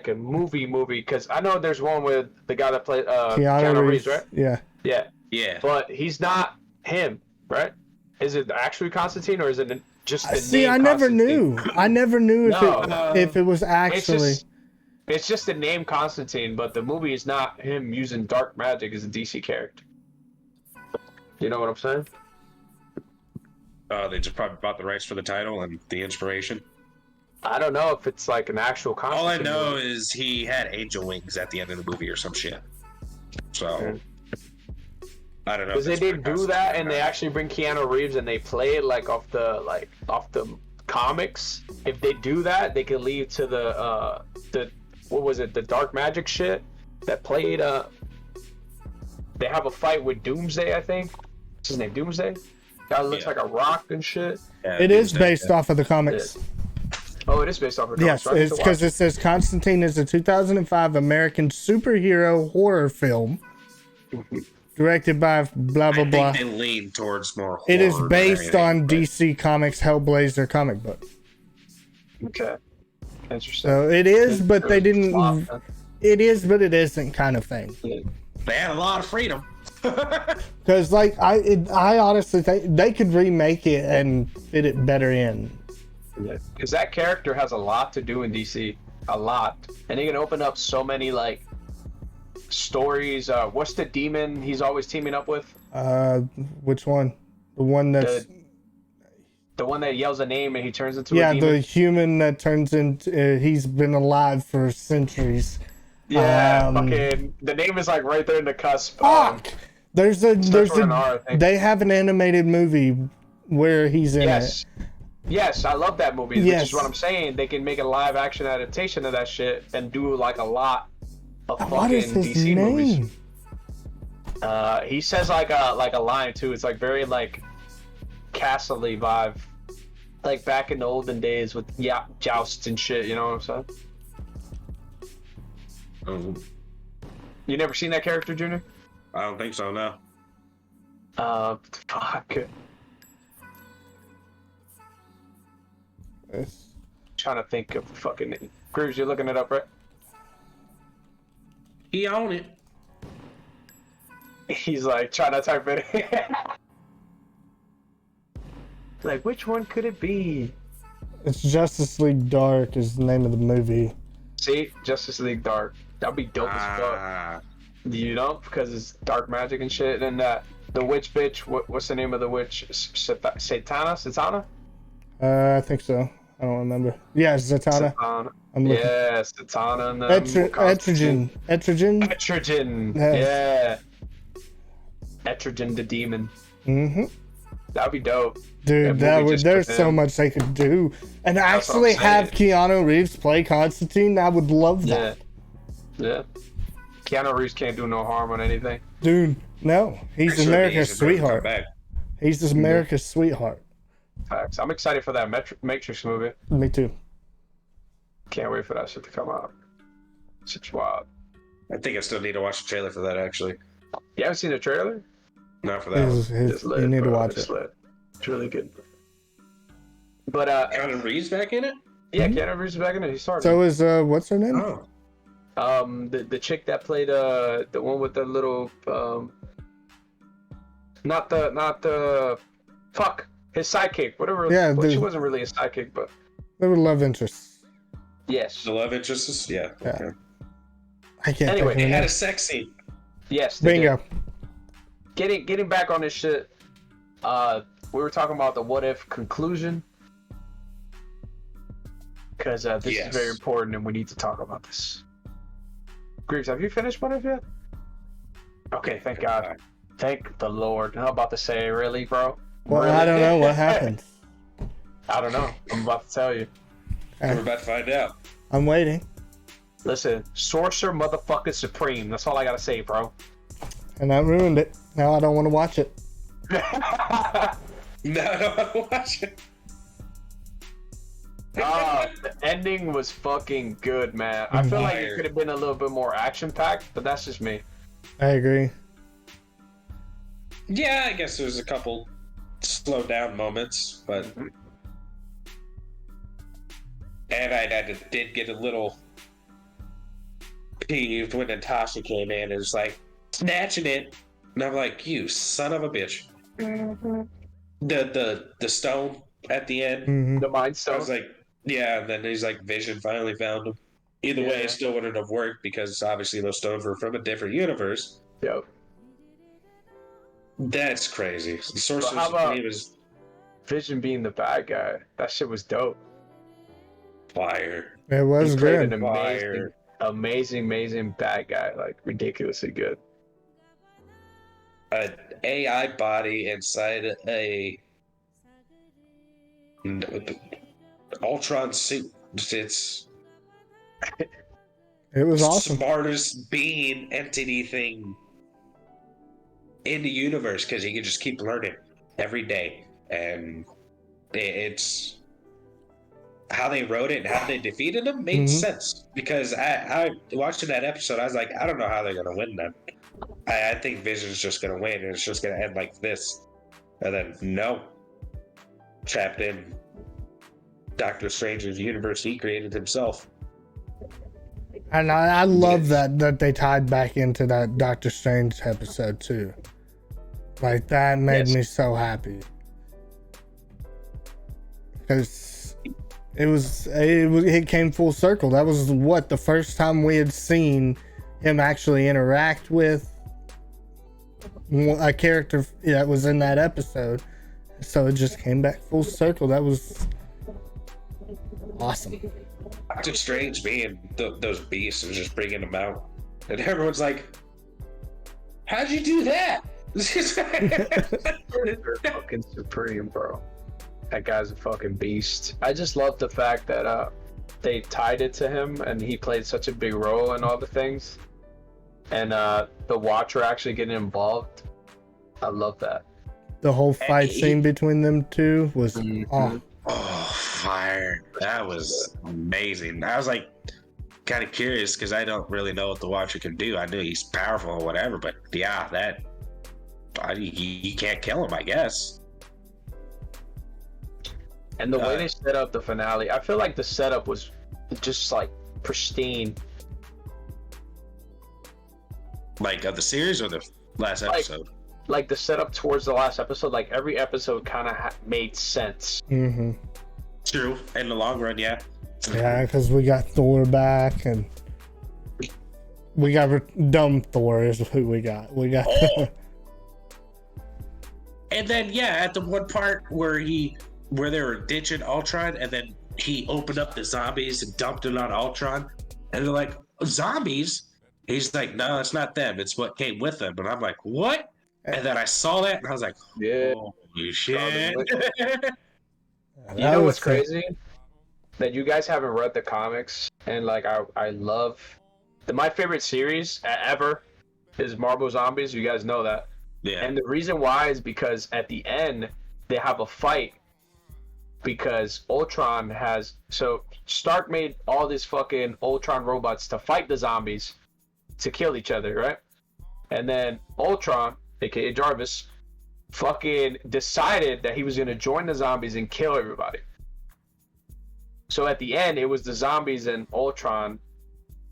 a movie, because I know there's one with the guy that played Keanu Reeves, right? Yeah. But he's not him, right? Is it actually Constantine, or is it just the See, name I never knew. I never knew if it was actually. It's just the name Constantine, but the movie is not him using dark magic as a DC character. You know what I'm saying? They just probably bought the rights for the title and the inspiration. I don't know if it's like an actual Constantine. All I know is he had angel wings at the end of the movie or some shit. So I don't know. Because they didn't do that, and they actually bring Keanu Reeves and they play it like off the comics. If they do that, they can lead to the what was it? The dark magic shit that played. They have a fight with Doomsday, I think. What's his name? Doomsday. Guy looks like a rock and shit. Yeah, it is based off of the comics. Oh, it is based off of the comics. Yes, it's because it says Constantine is a 2005 American superhero horror film directed by blah blah blah. I think they lean towards more horror. It is based on DC Comics Hellblazer comic book. Okay. Interesting. So it is, but they didn't. It is, but it isn't kind of thing. They had a lot of freedom. Because, like, I honestly think they could remake it and fit it better in. Because that character has a lot to do in DC, a lot, and they can open up so many like stories. What's the demon he's always teaming up with? Which one? The one that's the one that yells a name and he turns into a demon? The human that turns into. He's been alive for centuries. Yeah, fucking. The name is like right there in the cusp. Fuck. They have an animated movie where he's in it. Yes, I love that movie. Which is what I'm saying. They can make a live action adaptation of that shit and do like a lot of fucking DC movies. He says like a line too. It's like very like Castle-y vibe. like back in the olden days with jousts and shit. You know what I'm saying? You never seen that character, Junior? I don't think so. No. Fuck. Yes. Trying to think of fucking name. Grooves, you're looking it up, right? He own it. He's like trying to type it in. Like, which one could it be? It's Justice League Dark is the name of the movie. See, Justice League Dark. That'd be dope as fuck. You know, because it's dark magic and shit. And the witch bitch. What's the name of the witch? Satana? I think so. I don't remember. Yeah, Zatanna. Yeah, Zatanna and Etrigan. Etrigan. Yes. Yeah. Etrigan the demon. Mm-hmm. That'd be dope. Dude, there's so much they could do. And actually have Keanu Reeves play Constantine, I would love that. Yeah. Keanu Reeves can't do no harm on anything. Dude, no. He's America's sweetheart. He's just America's sweetheart. Facts. I'm excited for that Matrix movie. Me too. Can't wait for that shit to come out. Shit's wild. I think I still need to watch the trailer for that, actually. You haven't seen the trailer? Not for that one. You need to watch it. It's really good. But Keanu Reeves back in it? Yeah, Keanu Reeves is back in it. He started. So is what's her name? Oh. The chick that played the one with the little not the fuck, his sidekick, whatever. Yeah, she wasn't really a sidekick, but they were love interests. Yes. The love interests? Yeah. Okay. I can't. Anyway, they had a sex scene. Yes. Bingo. Getting back on this shit. We were talking about the what if conclusion. Because this is very important and we need to talk about this. Greaves, have you finished What If yet? Okay, thank God. Thank the Lord. I'm about to say, really, bro? Well, really? I don't know what happened. I don't know. I'm about to tell you. We're about to find out. I'm waiting. Listen, Sorcerer motherfucking Supreme. That's all I gotta say, bro. And I ruined it. Now I don't want to watch it. No, I don't want to watch it. The ending was fucking good, man. I feel like it could have been a little bit more action-packed, but that's just me. I agree. Yeah, I guess there's a couple slow down moments, but and I did get a little peeved when Natasha came in and was like snatching it, and I'm like, you son of a bitch. The stone at the end, the Mind Stone. I was like, yeah, and then he's like, Vision finally found him. Either way, it still wouldn't have worked because obviously those stones were from a different universe. Yep. That's crazy. The Sorcerer Supreme was Vision being the bad guy. That shit was dope. Fire. It was he played good. An amazing bad guy. Like ridiculously good. An AI body inside a Ultron suit. It's it was awesome. Smartest being entity thing in the universe because he can just keep learning every day, and it's how they wrote it and how they defeated him made sense because I watching that episode I was like, I don't know how they're gonna win that. I think Vision's just gonna win and it's just gonna end like this, and then no, trapped in Doctor Strange's universe he created himself. And I love that they tied back into that Doctor Strange episode too. Like that made me so happy because it came full circle. That was the first time we had seen him actually interact with a character that was in that episode. So it just came back full circle. That was awesome. Doctor Strange being those beasts and just bringing them out, and everyone's like, "How'd you do that?" They're fucking supreme, bro. That guy's a fucking beast. I just love the fact that they tied it to him and he played such a big role in all the things, and the Watcher actually getting involved. I love that. The whole fight scene between them two was fire. That was amazing. I was like kind of curious because I don't really know what the Watcher can do. I knew he's powerful or whatever, but yeah, you can't kill him, I guess. And the way they set up the finale, I feel like the setup was just like pristine. Like of the series or the last episode? Like the setup towards the last episode, like every episode kind of made sense. Mm-hmm. True. In the long run, yeah. Yeah, because we got Thor back, and we got dumb Thor is who we got. We got. Oh. And then at the one part where they were ditching Ultron, and then he opened up the zombies and dumped it on Ultron, and they're like, zombies? He's like, no, it's not them. It's what came with them. And I'm like, what? And then I saw that, and I was like, holy shit. You know what's crazy? That you guys haven't read the comics, and like I love my favorite series ever is Marvel Zombies. You guys know that. Yeah. And the reason why is because at the end they have a fight because Ultron Stark made all these fucking Ultron robots to fight the zombies to kill each other, right? And then Ultron, aka Jarvis, fucking decided that he was gonna join the zombies and kill everybody. So at the end, it was the zombies and Ultron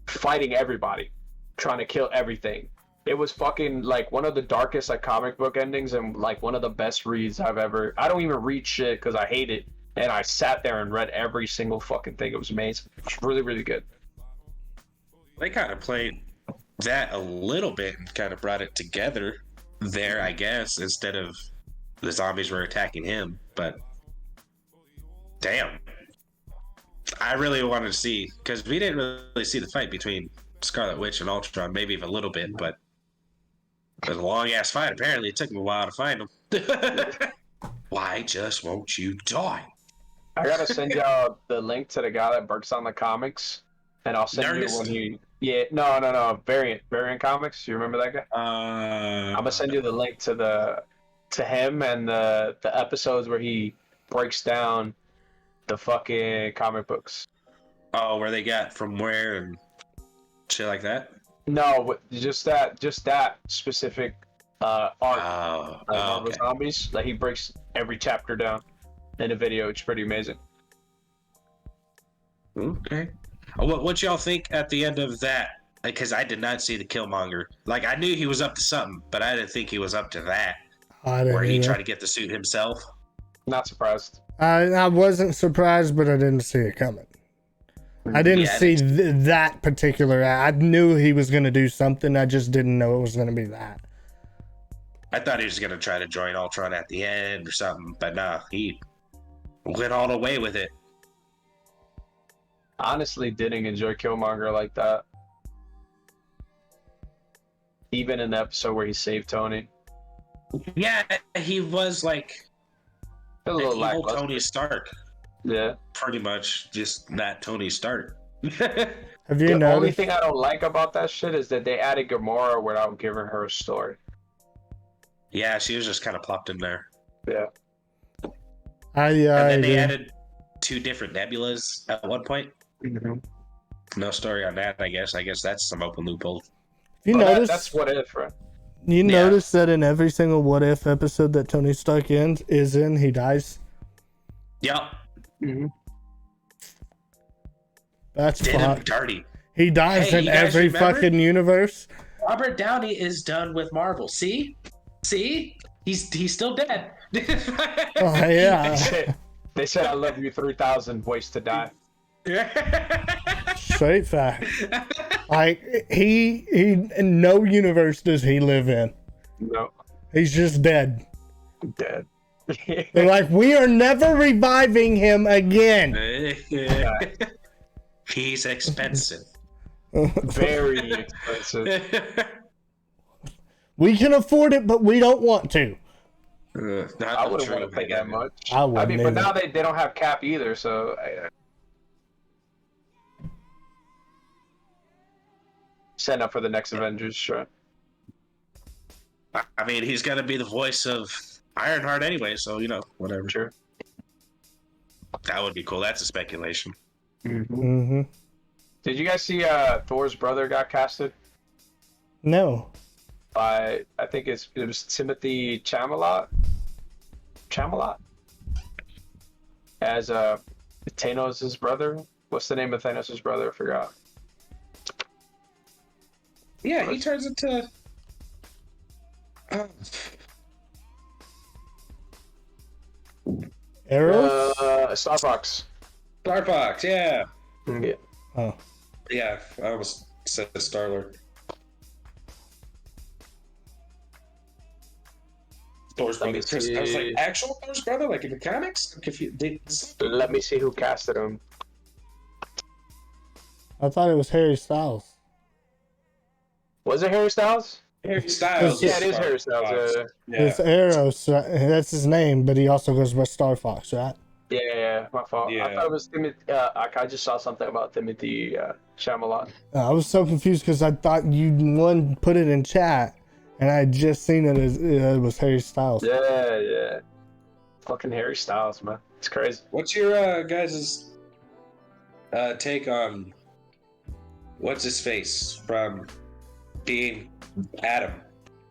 fighting everybody, trying to kill everything. It was fucking like one of the darkest like comic book endings and like one of the best reads I've ever. I don't even read shit because I hate it, and I sat there and read every single fucking thing. It was amazing. It was really, really good. They kind of played that a little bit and kind of brought it together there, I guess, instead of the zombies were attacking him. But damn, I really wanted to see, because we didn't really see the fight between Scarlet Witch and Ultron, maybe even a little bit, but it was a long ass fight. Apparently it took me a while to find him. Why just won't you die? I gotta send y'all the link to the guy that works on the comics, and I'll send you when he. Yeah, no. Variant Comics. You remember that guy? I'm gonna send you the link to him and the episodes where he breaks down the fucking comic books. Oh, where they got from where and shit like that? No, just that specific art. Marvel Zombies. Like he breaks every chapter down in a video. It's pretty amazing. Okay. What y'all think at the end of that? Because I did not see the Killmonger. Like, I knew he was up to something, but I didn't think he was up to that. Where he tried to get the suit himself. Not surprised. I wasn't surprised, but I didn't see it coming. I didn't see that particular. I knew he was going to do something. I just didn't know it was going to be that. I thought he was going to try to join Ultron at the end or something, but nah, he went all the way with it. Honestly, didn't enjoy Killmonger like that. Even in the episode where he saved Tony. Yeah, he was like a little evil Tony Stark. Yeah. Pretty much just that Tony Stark. Have you the noticed? Only thing I don't like about that shit is that they added Gamora without giving her a story. Yeah, she was just kind of plopped in there. Yeah. And then they added 2 different nebulas at one point. Mm-hmm. No story on that, I guess. I guess that's some open loophole. You notice that's What If, right? You notice that in every single What If episode that Tony Stark is in, he dies? Yep. Mm-hmm. That's fucked. Dirty. He dies in every fucking universe. Robert Downey is done with Marvel. See? He's still dead. Oh, yeah. They said I love you 3,000 ways to die. Straight fact. Like he in no universe does he live in. No. He's just dead. Dead. They're like, we are never reviving him again. He's expensive. Very expensive. We can afford it, but we don't want to. I wouldn't want to pay that much. I mean, but now they don't have Cap either, so. Set up for the next Avengers, sure. I mean, he's going to be the voice of Ironheart anyway, so, whatever. Sure. That would be cool. That's a speculation. Mm-hmm. Did you guys see Thor's brother got casted? No. I think it was Timothy Chalamet as Thanos' brother. What's the name of Thanos' brother? I forgot. Yeah, he turns into. Arrows? Star Fox. Star Fox, yeah. Yeah. Oh. Yeah, I almost said Star-Lord. Thor's brother. I was like, actual Thor's brother? Like in the comics? Let me see who casted him. I thought it was Harry Styles. Was it Harry Styles? Harry Styles. Yeah, it is Harry Styles. Yeah. It's Arrows. That's his name, but he also goes by Star Fox, right? Yeah, my fault. Yeah. I thought it was Timothy. I just saw something about Timothy Chalamet. I was so confused because I thought you put it in chat, and I had just seen it as it was Harry Styles. Yeah. Fucking Harry Styles, man. It's crazy. What's your guys' take on what's his face from being Adam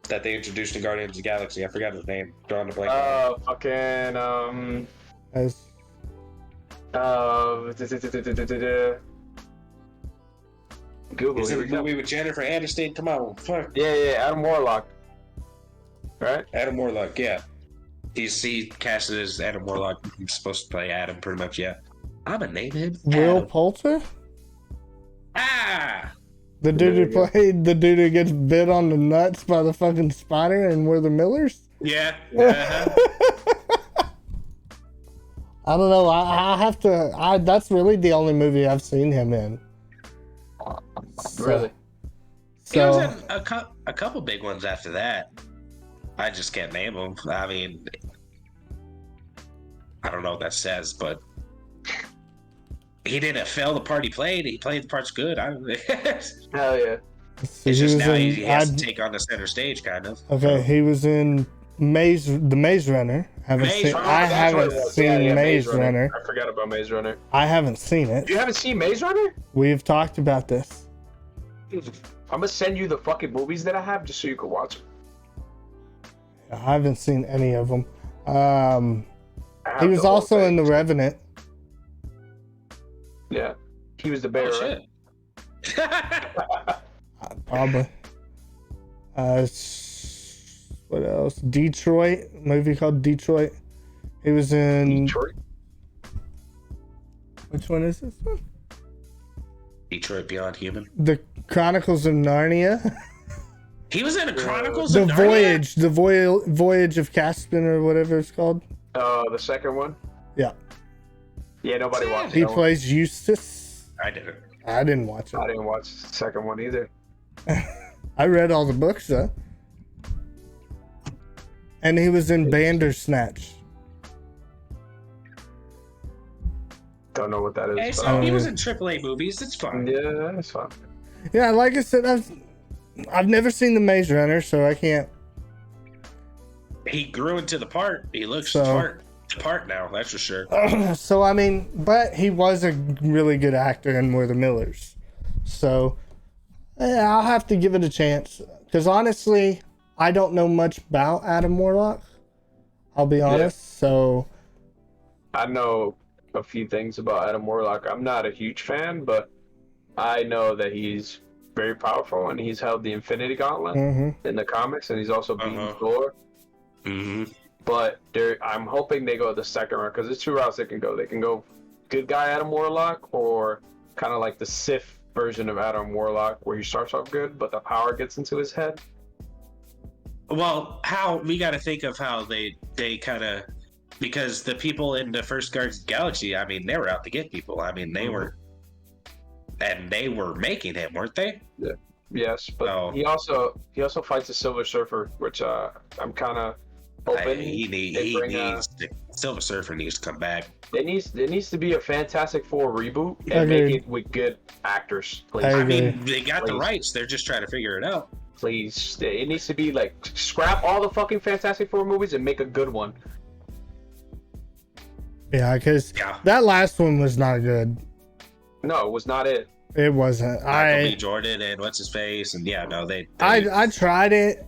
that they introduced in Guardians of the Galaxy? I forgot his name. Drawing a blank. Fucking As Google. Is Here it we a go. movie with Jennifer Aniston? Come on, fuck. Yeah, Adam Warlock. Right? Adam Warlock, yeah. He casted as Adam Warlock. He's supposed to play Adam, pretty much. Yeah. I'm gonna name him Will Adam. Poulter? Ah. The dude who played the dude who gets bit on the nuts by the fucking spider and we're the Millers? Yeah. I don't know. I have to. That's really the only movie I've seen him in. Really? He was So in a couple big ones after that. I just can't name them. I mean, I don't know what that says, but he didn't fail the part he played. He played the parts good. Hell yeah. It's just was now in- he has to take on the center stage, kind of. okay, he was in the Maze Runner. I haven't seen Maze Runner. I forgot about Maze Runner. I haven't seen it. You haven't seen Maze Runner? We've talked about this. I'm gonna send you the fucking movies that I have just so you can watch them. I haven't seen any of them. I He have was the whole also thing. in The Revenant. Yeah. He was the bear, Oh, right? shit. Probably. What else? Detroit. A movie called Detroit. He was in. Detroit? Which one is this one? Detroit Beyond Human. The Chronicles of Narnia. He was in a Chronicles The of Narnia? Voyage. The Voyage of Caspian or whatever it's called. The second one? Yeah. Yeah, nobody watched He that one. plays Eustace. I didn't. I didn't watch I it. didn't watch the second one either. I read all the books though. And he was in Bandersnatch. Don't know what that is. Hey, but- so he was in AAA movies. It's fun. Yeah, that's fine. Yeah, like I said, I've never seen The Maze Runner, so I can't. He grew into the part. He looks So- the part now. That's for sure. So I mean, but he was a really good actor in We're the Millers. So yeah, I'll have to give it a chance. Because honestly, I don't know much about Adam Warlock. I'll be honest. So I know a few things about Adam Warlock. I'm not a huge fan, but I know that he's very powerful and he's held the Infinity Gauntlet in the comics, and he's also beaten Thor. Mm-hmm. But I'm hoping they go the second route because there's two routes they can go. They can go good guy Adam Warlock, or kind of like the Sith version of Adam Warlock, where he starts off good, but the power gets into his head. Well, how we got to think of how they kind of, because the people in the first Guardians of the Galaxy, I mean, they were out to get people. I mean, they were, and they were making him, weren't they? Yeah. Yes, but he also fights a Silver Surfer, which I'm kind of hoping Silver Surfer needs to come back. There needs to be a Fantastic Four reboot and make it with good actors, please. I mean, they got the rights. They're just trying to figure it out. Please, it needs to be like scrap all the fucking Fantastic Four movies and make a good one. Yeah, because that last one was not good. No, it was not it. It wasn't. Michael B. Jordan and what's his face, and they I tried it,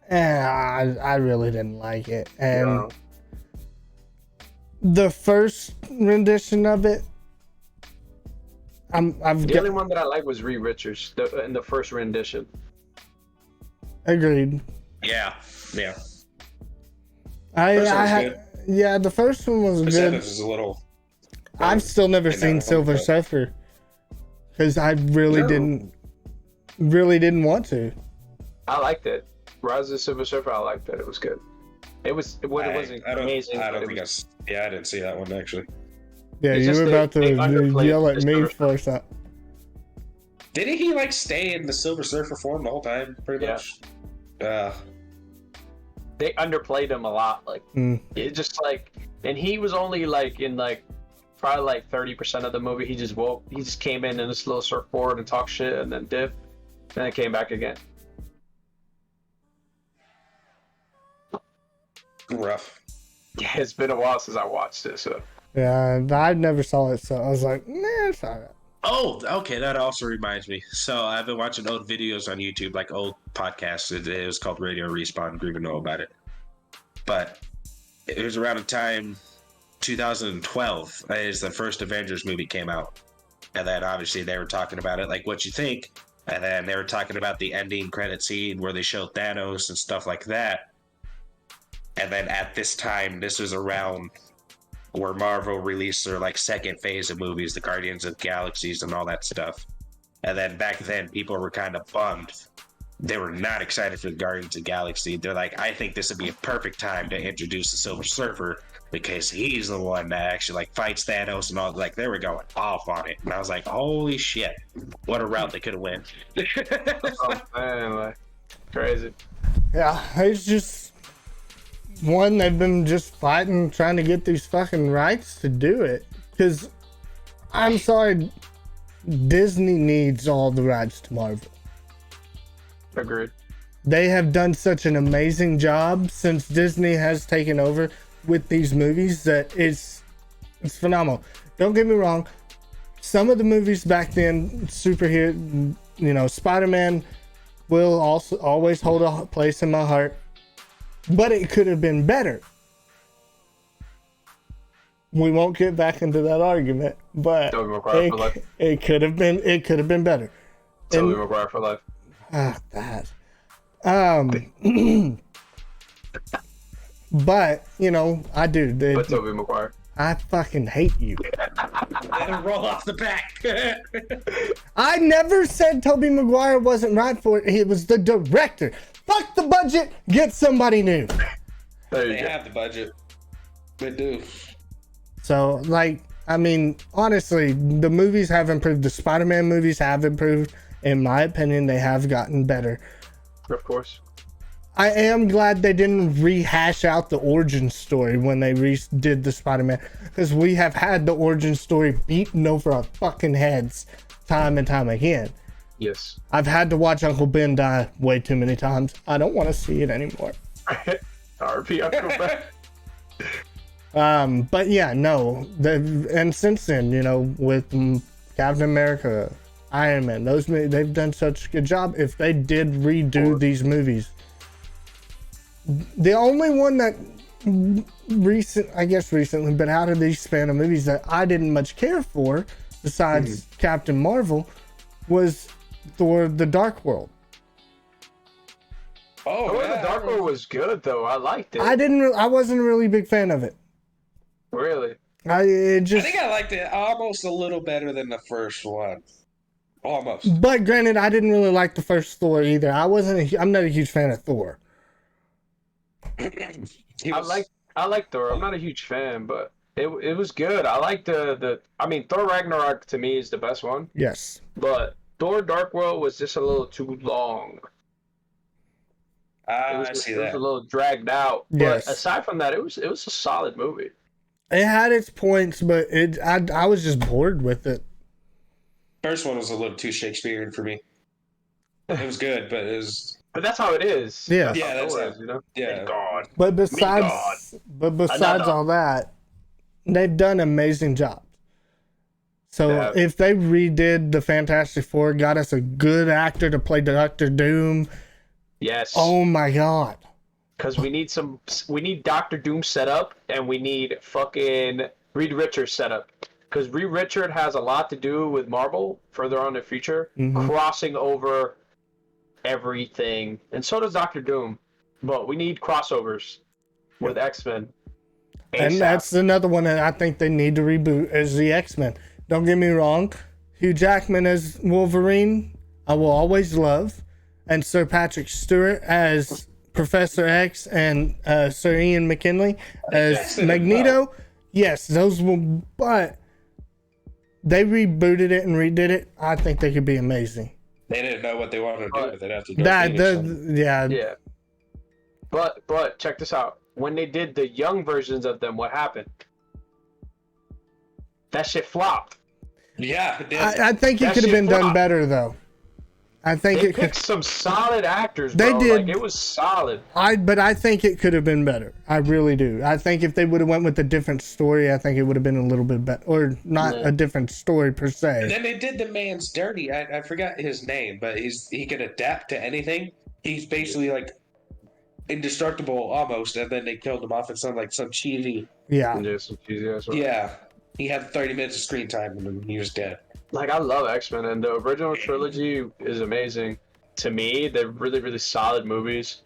and I really didn't like it. And the first rendition of it, the only one that I like was Reed Richards in the first rendition. Agreed. Yeah. The first one was good. Was a little. I've still never seen Silver Surfer because I really didn't want to. I liked it. Rise of the Silver Surfer. I liked it. It was good. It wasn't amazing. I didn't see that one actually. Yeah, you were about to yell at me for that. Didn't he stay in the Silver Surfer form the whole time, pretty much? They underplayed him a lot. It just and he was only in probably 30% of the movie. He just came in this little surfboard and talked shit and then dipped, and then came back again. Rough. Yeah, it's been a while since I watched it, so. Yeah, I never saw it, so I was like, nah, it's all right. Oh, okay, that also reminds me. So I've been watching old videos on YouTube, old podcasts. It was called Radio Respawn. Didn't even know about it. But it was around the time 2012 as the first Avengers movie came out. And then obviously they were talking about it, what you think. And then they were talking about the ending credit scene where they showed Thanos and stuff like that. And then at this time, this was around where Marvel released their second phase of movies, the Guardians of Galaxies and all that stuff. And then back then, people were kind of bummed. They were not excited for the Guardians of the Galaxy. They're like, I think this would be a perfect time to introduce the Silver Surfer because he's the one that actually fights Thanos and all. They were going off on it, and I was like, holy shit, what a route they could have went. Oh man, crazy. Yeah, it's just. One, they've been just fighting, trying to get these fucking rights to do it. Because, I'm sorry, Disney needs all the rights to Marvel. Agreed. They have done such an amazing job since Disney has taken over with these movies that it's phenomenal. Don't get me wrong. Some of the movies back then, superhero, Spider-Man will also always hold a place in my heart. But it could have been better. We won't get back into that argument, but it could have been better. Tobey Maguire for life. That. But I do. But Tobey Maguire. I fucking hate you. Let him roll off the back. I never said Tobey Maguire wasn't right for it. It was the director. Fuck the budget. Get somebody new. They have the budget. They do. So, honestly, the movies have improved. The Spider-Man movies have improved. In my opinion, they have gotten better. Of course. I am glad they didn't rehash out the origin story when they did the Spider-Man. Because we have had the origin story beaten over our fucking heads time and time again. Yes. I've had to watch Uncle Ben die way too many times. I don't want to see it anymore. R.P. Uncle Ben. But yeah, no. And since then, with Captain America, Iron Man, they've done such a good job. If they did redo these movies, the only one that recently, but out of these span of movies that I didn't much care for, besides Captain Marvel, was Thor: The Dark World. Thor: The Dark World was good though. I liked it. I wasn't a really big fan of it. Really? I think I liked it almost a little better than the first one. Almost. But granted, I didn't really like the first Thor either. I'm not a huge fan of Thor. I like Thor. I'm not a huge fan, but it was good. I like Thor Ragnarok to me is the best one. Yes. But Thor: Dark World was just a little too long. I see that. It was a little dragged out. Yes. But aside from that, it was a solid movie. It had its points, but I was just bored with it. First one was a little too Shakespearean for me. It was good, but it was. But that's how it is. Yeah. That's it. Yeah. God. But besides all that, they've done an amazing job. So if they redid the Fantastic Four, got us a good actor to play Doctor Doom. Yes. Oh my God. Because we need Doctor Doom set up, and we need fucking Reed Richards set up. Because Reed Richards has a lot to do with Marvel further on in the future, crossing over everything, and so does Doctor Doom. But we need crossovers with X-Men. And that's another one that I think they need to reboot is the X-Men. Don't get me wrong, Hugh Jackman as Wolverine, I will always love, and Sir Patrick Stewart as Professor X and Sir Ian McKinley as Magneto. Yes, those will, but they rebooted it and redid it. I think they could be amazing. They didn't know what they wanted to do with it after the yeah. But check this out. When they did the young versions of them, what happened? That shit flopped. Yeah, it did. I think it could have been done better though. I think they picked some solid actors, bro. They did. Like, it was solid. But I think it could have been better. I really do. I think if they would have went with a different story, I think it would have been a little bit better, or not a different story per se. And then they did the man's dirty. I forgot his name, but he can adapt to anything. He's basically like indestructible almost, and then they killed him off in some cheesy. Yeah. Yeah. He had 30 minutes of screen time, and then he was dead. Like, I love X-Men, and the original trilogy is amazing. To me, they're really, really solid movies.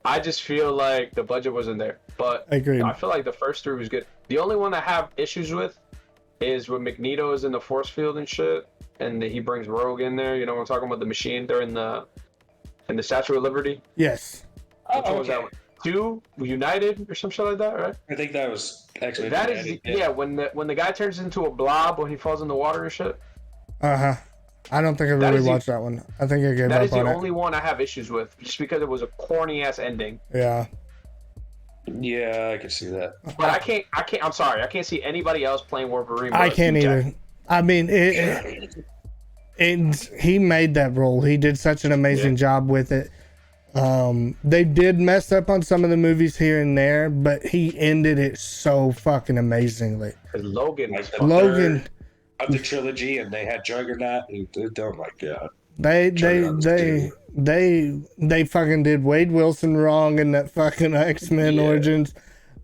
I just feel like the budget wasn't there. But I agree. I feel like the first three was good. The only one I have issues with is when Magneto is in the force field and shit, and he brings Rogue in there. You know what I'm talking about? The machine. They're in the Statue of Liberty. Yes. Which one was that one? 2 United or some shit like that, right? I think that was actually that is when the guy turns into a blob when he falls in the water and shit. I don't think I really watched that one. I think I gave up on it. That is the only one I have issues with, just because it was a corny ass ending. Yeah. Yeah, I can see that. But I can't. I'm sorry, I can't see anybody else playing Wolverine. I can't either. I mean, he made that role. He did such an amazing job with it. They did mess up on some of the movies here and there, but he ended it so fucking amazingly. Logan of the trilogy, and they had Juggernaut, and oh my god, they fucking did Wade Wilson wrong in that fucking X-Men Origins.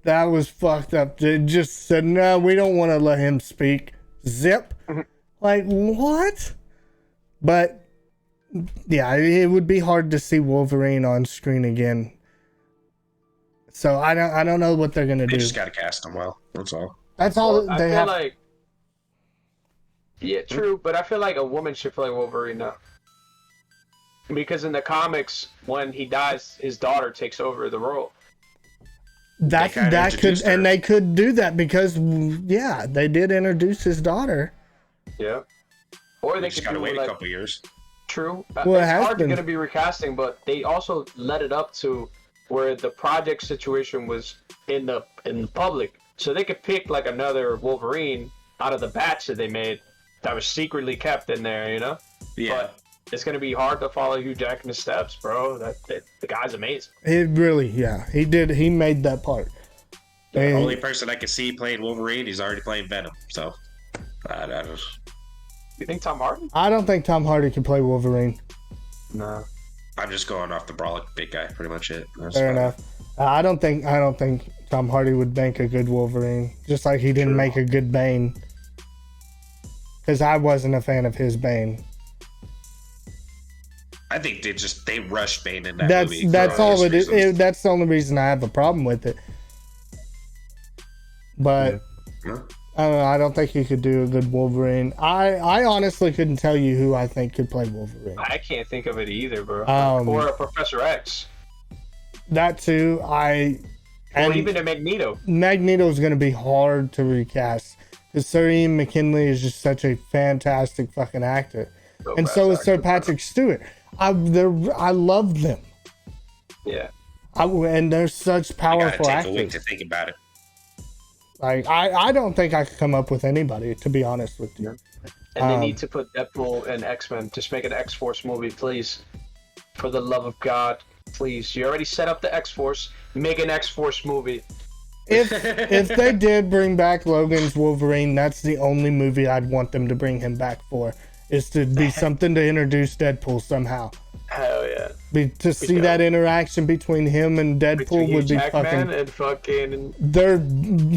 That was fucked up. They just said, no, we don't want to let him speak. Zip. Like, what? But yeah, it would be hard to see Wolverine on screen again. So I don't know what they're gonna do. They just gotta cast him well. That's all. That's all they have. Like, yeah, true, but I feel like a woman should play Wolverine now. Because in the comics, when he dies, his daughter takes over the role. That could, and they could do that because they did introduce his daughter. Yeah. Or they just gotta wait a couple years. True. Well, it's hard to be recasting, but they also led it up to where the project situation was in the public, so they could pick like another Wolverine out of the batch that they made that was secretly kept in there, you know. Yeah. But it's gonna be hard to follow Hugh Jackman's steps, bro. The guy's amazing. It really, he did. He made that part. The only person I could see playing Wolverine, he's already playing Venom. So, You think Tom Hardy? I don't think Tom Hardy can play Wolverine. No. I'm just going off the Brolic big guy, pretty much it. Fair enough. I don't think Tom Hardy would make a good Wolverine, just like he didn't make a good Bane. Because I wasn't a fan of his Bane. I think they rushed Bane in that movie. That's all it is. That's the only reason I have a problem with it. But I don't know. I don't think he could do a good Wolverine. I honestly couldn't tell you who I think could play Wolverine. I can't think of it either, bro. Or a Professor X. That too. Or even a Magneto. Magneto is going to be hard to recast because Sir Ian McKinley is just such a fantastic fucking actor, and so is Sir Patrick Stewart. I love them. Yeah. And they're such powerful actors. Take a week to think about it. Like I don't think I could come up with anybody, to be honest with you. And they need to put Deadpool and X-Men. Just make an X-Force movie, please. For the love of God, please. You already set up the X-Force. Make an X-Force movie. If they did bring back Logan's Wolverine, that's the only movie I'd want them to bring him back for. Is to be something to introduce Deadpool somehow. Hell yeah. To see that interaction between him and Deadpool would be fucking. And fucking. Their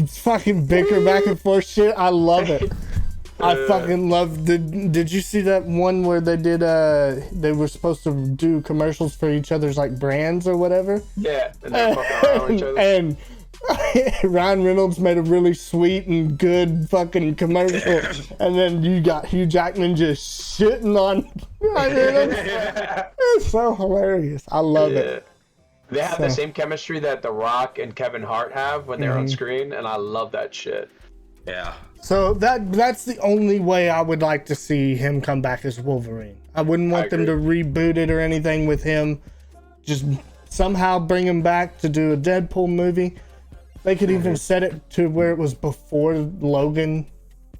fucking bicker back and forth shit. I love it. I fucking love. Did you see that one where they did? They were supposed to do commercials for each other's like brands or whatever. Yeah, and they're fucking around with each other. And Ryan Reynolds made a really sweet and good fucking commercial, and then you got Hugh Jackman just shitting on Ryan Reynolds. It's so hilarious. I love it. They have the same chemistry that The Rock and Kevin Hart have when they're on screen, and I love that shit. Yeah. So that's the only way I would like to see him come back as Wolverine. I wouldn't want them to reboot it or anything with him. Just somehow bring him back to do a Deadpool movie. They could even set it to where it was before Logan.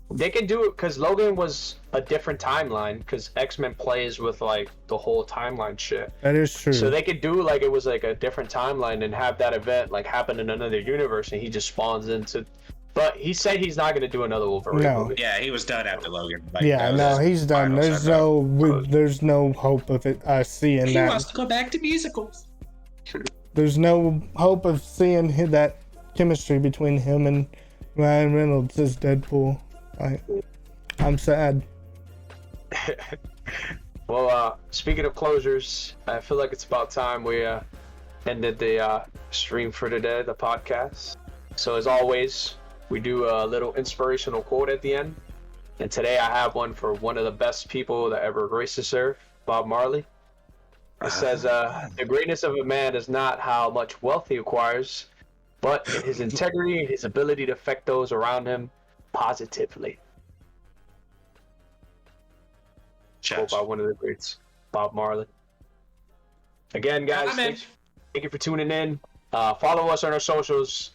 They can do it because Logan was a different timeline because X-Men plays with like the whole timeline shit. That is true. So they could do like it was like a different timeline and have that event like happen in another universe and he just spawns into. But he said he's not going to do another Wolverine movie. Yeah, he was done after Logan. Like, he's done. There's no hope of it seeing he that. He wants to go back to musicals. There's no hope of seeing that chemistry between him and Ryan Reynolds as Deadpool. I'm sad. Well, speaking of closures, I feel like it's about time we ended the stream for today, the podcast. So as always, we do a little inspirational quote at the end. And today I have one for one of the best people that ever graced this earth, Bob Marley. It says, the greatness of a man is not how much wealth he acquires, but in his integrity and his ability to affect those around him positively. Quote by one of the greats, Bob Marley. Again, guys, thank you for tuning in. Follow us on our socials.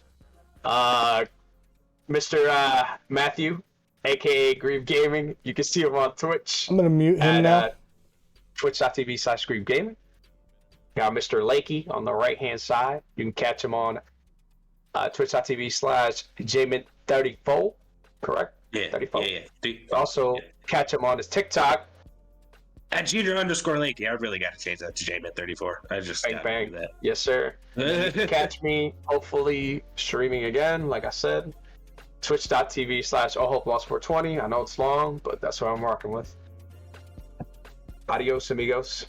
Mr. Matthew, aka Grievgaming. You can see him on Twitch. I'm gonna mute him now. Twitch.tv/Grievgaming. Got Mr. Lakey on the right hand side. You can catch him on Twitch.tv/Jamin34. Correct? Yeah. 34. Yeah. Also, catch him on his TikTok. At Junior_Lakey. I really got to change that to Jamin34. I just got to do that. Yes, sir. You can catch me, hopefully, streaming again, like I said. Twitch.tv/AllHopeLost420. I know it's long, but that's what I'm working with. Adios, amigos.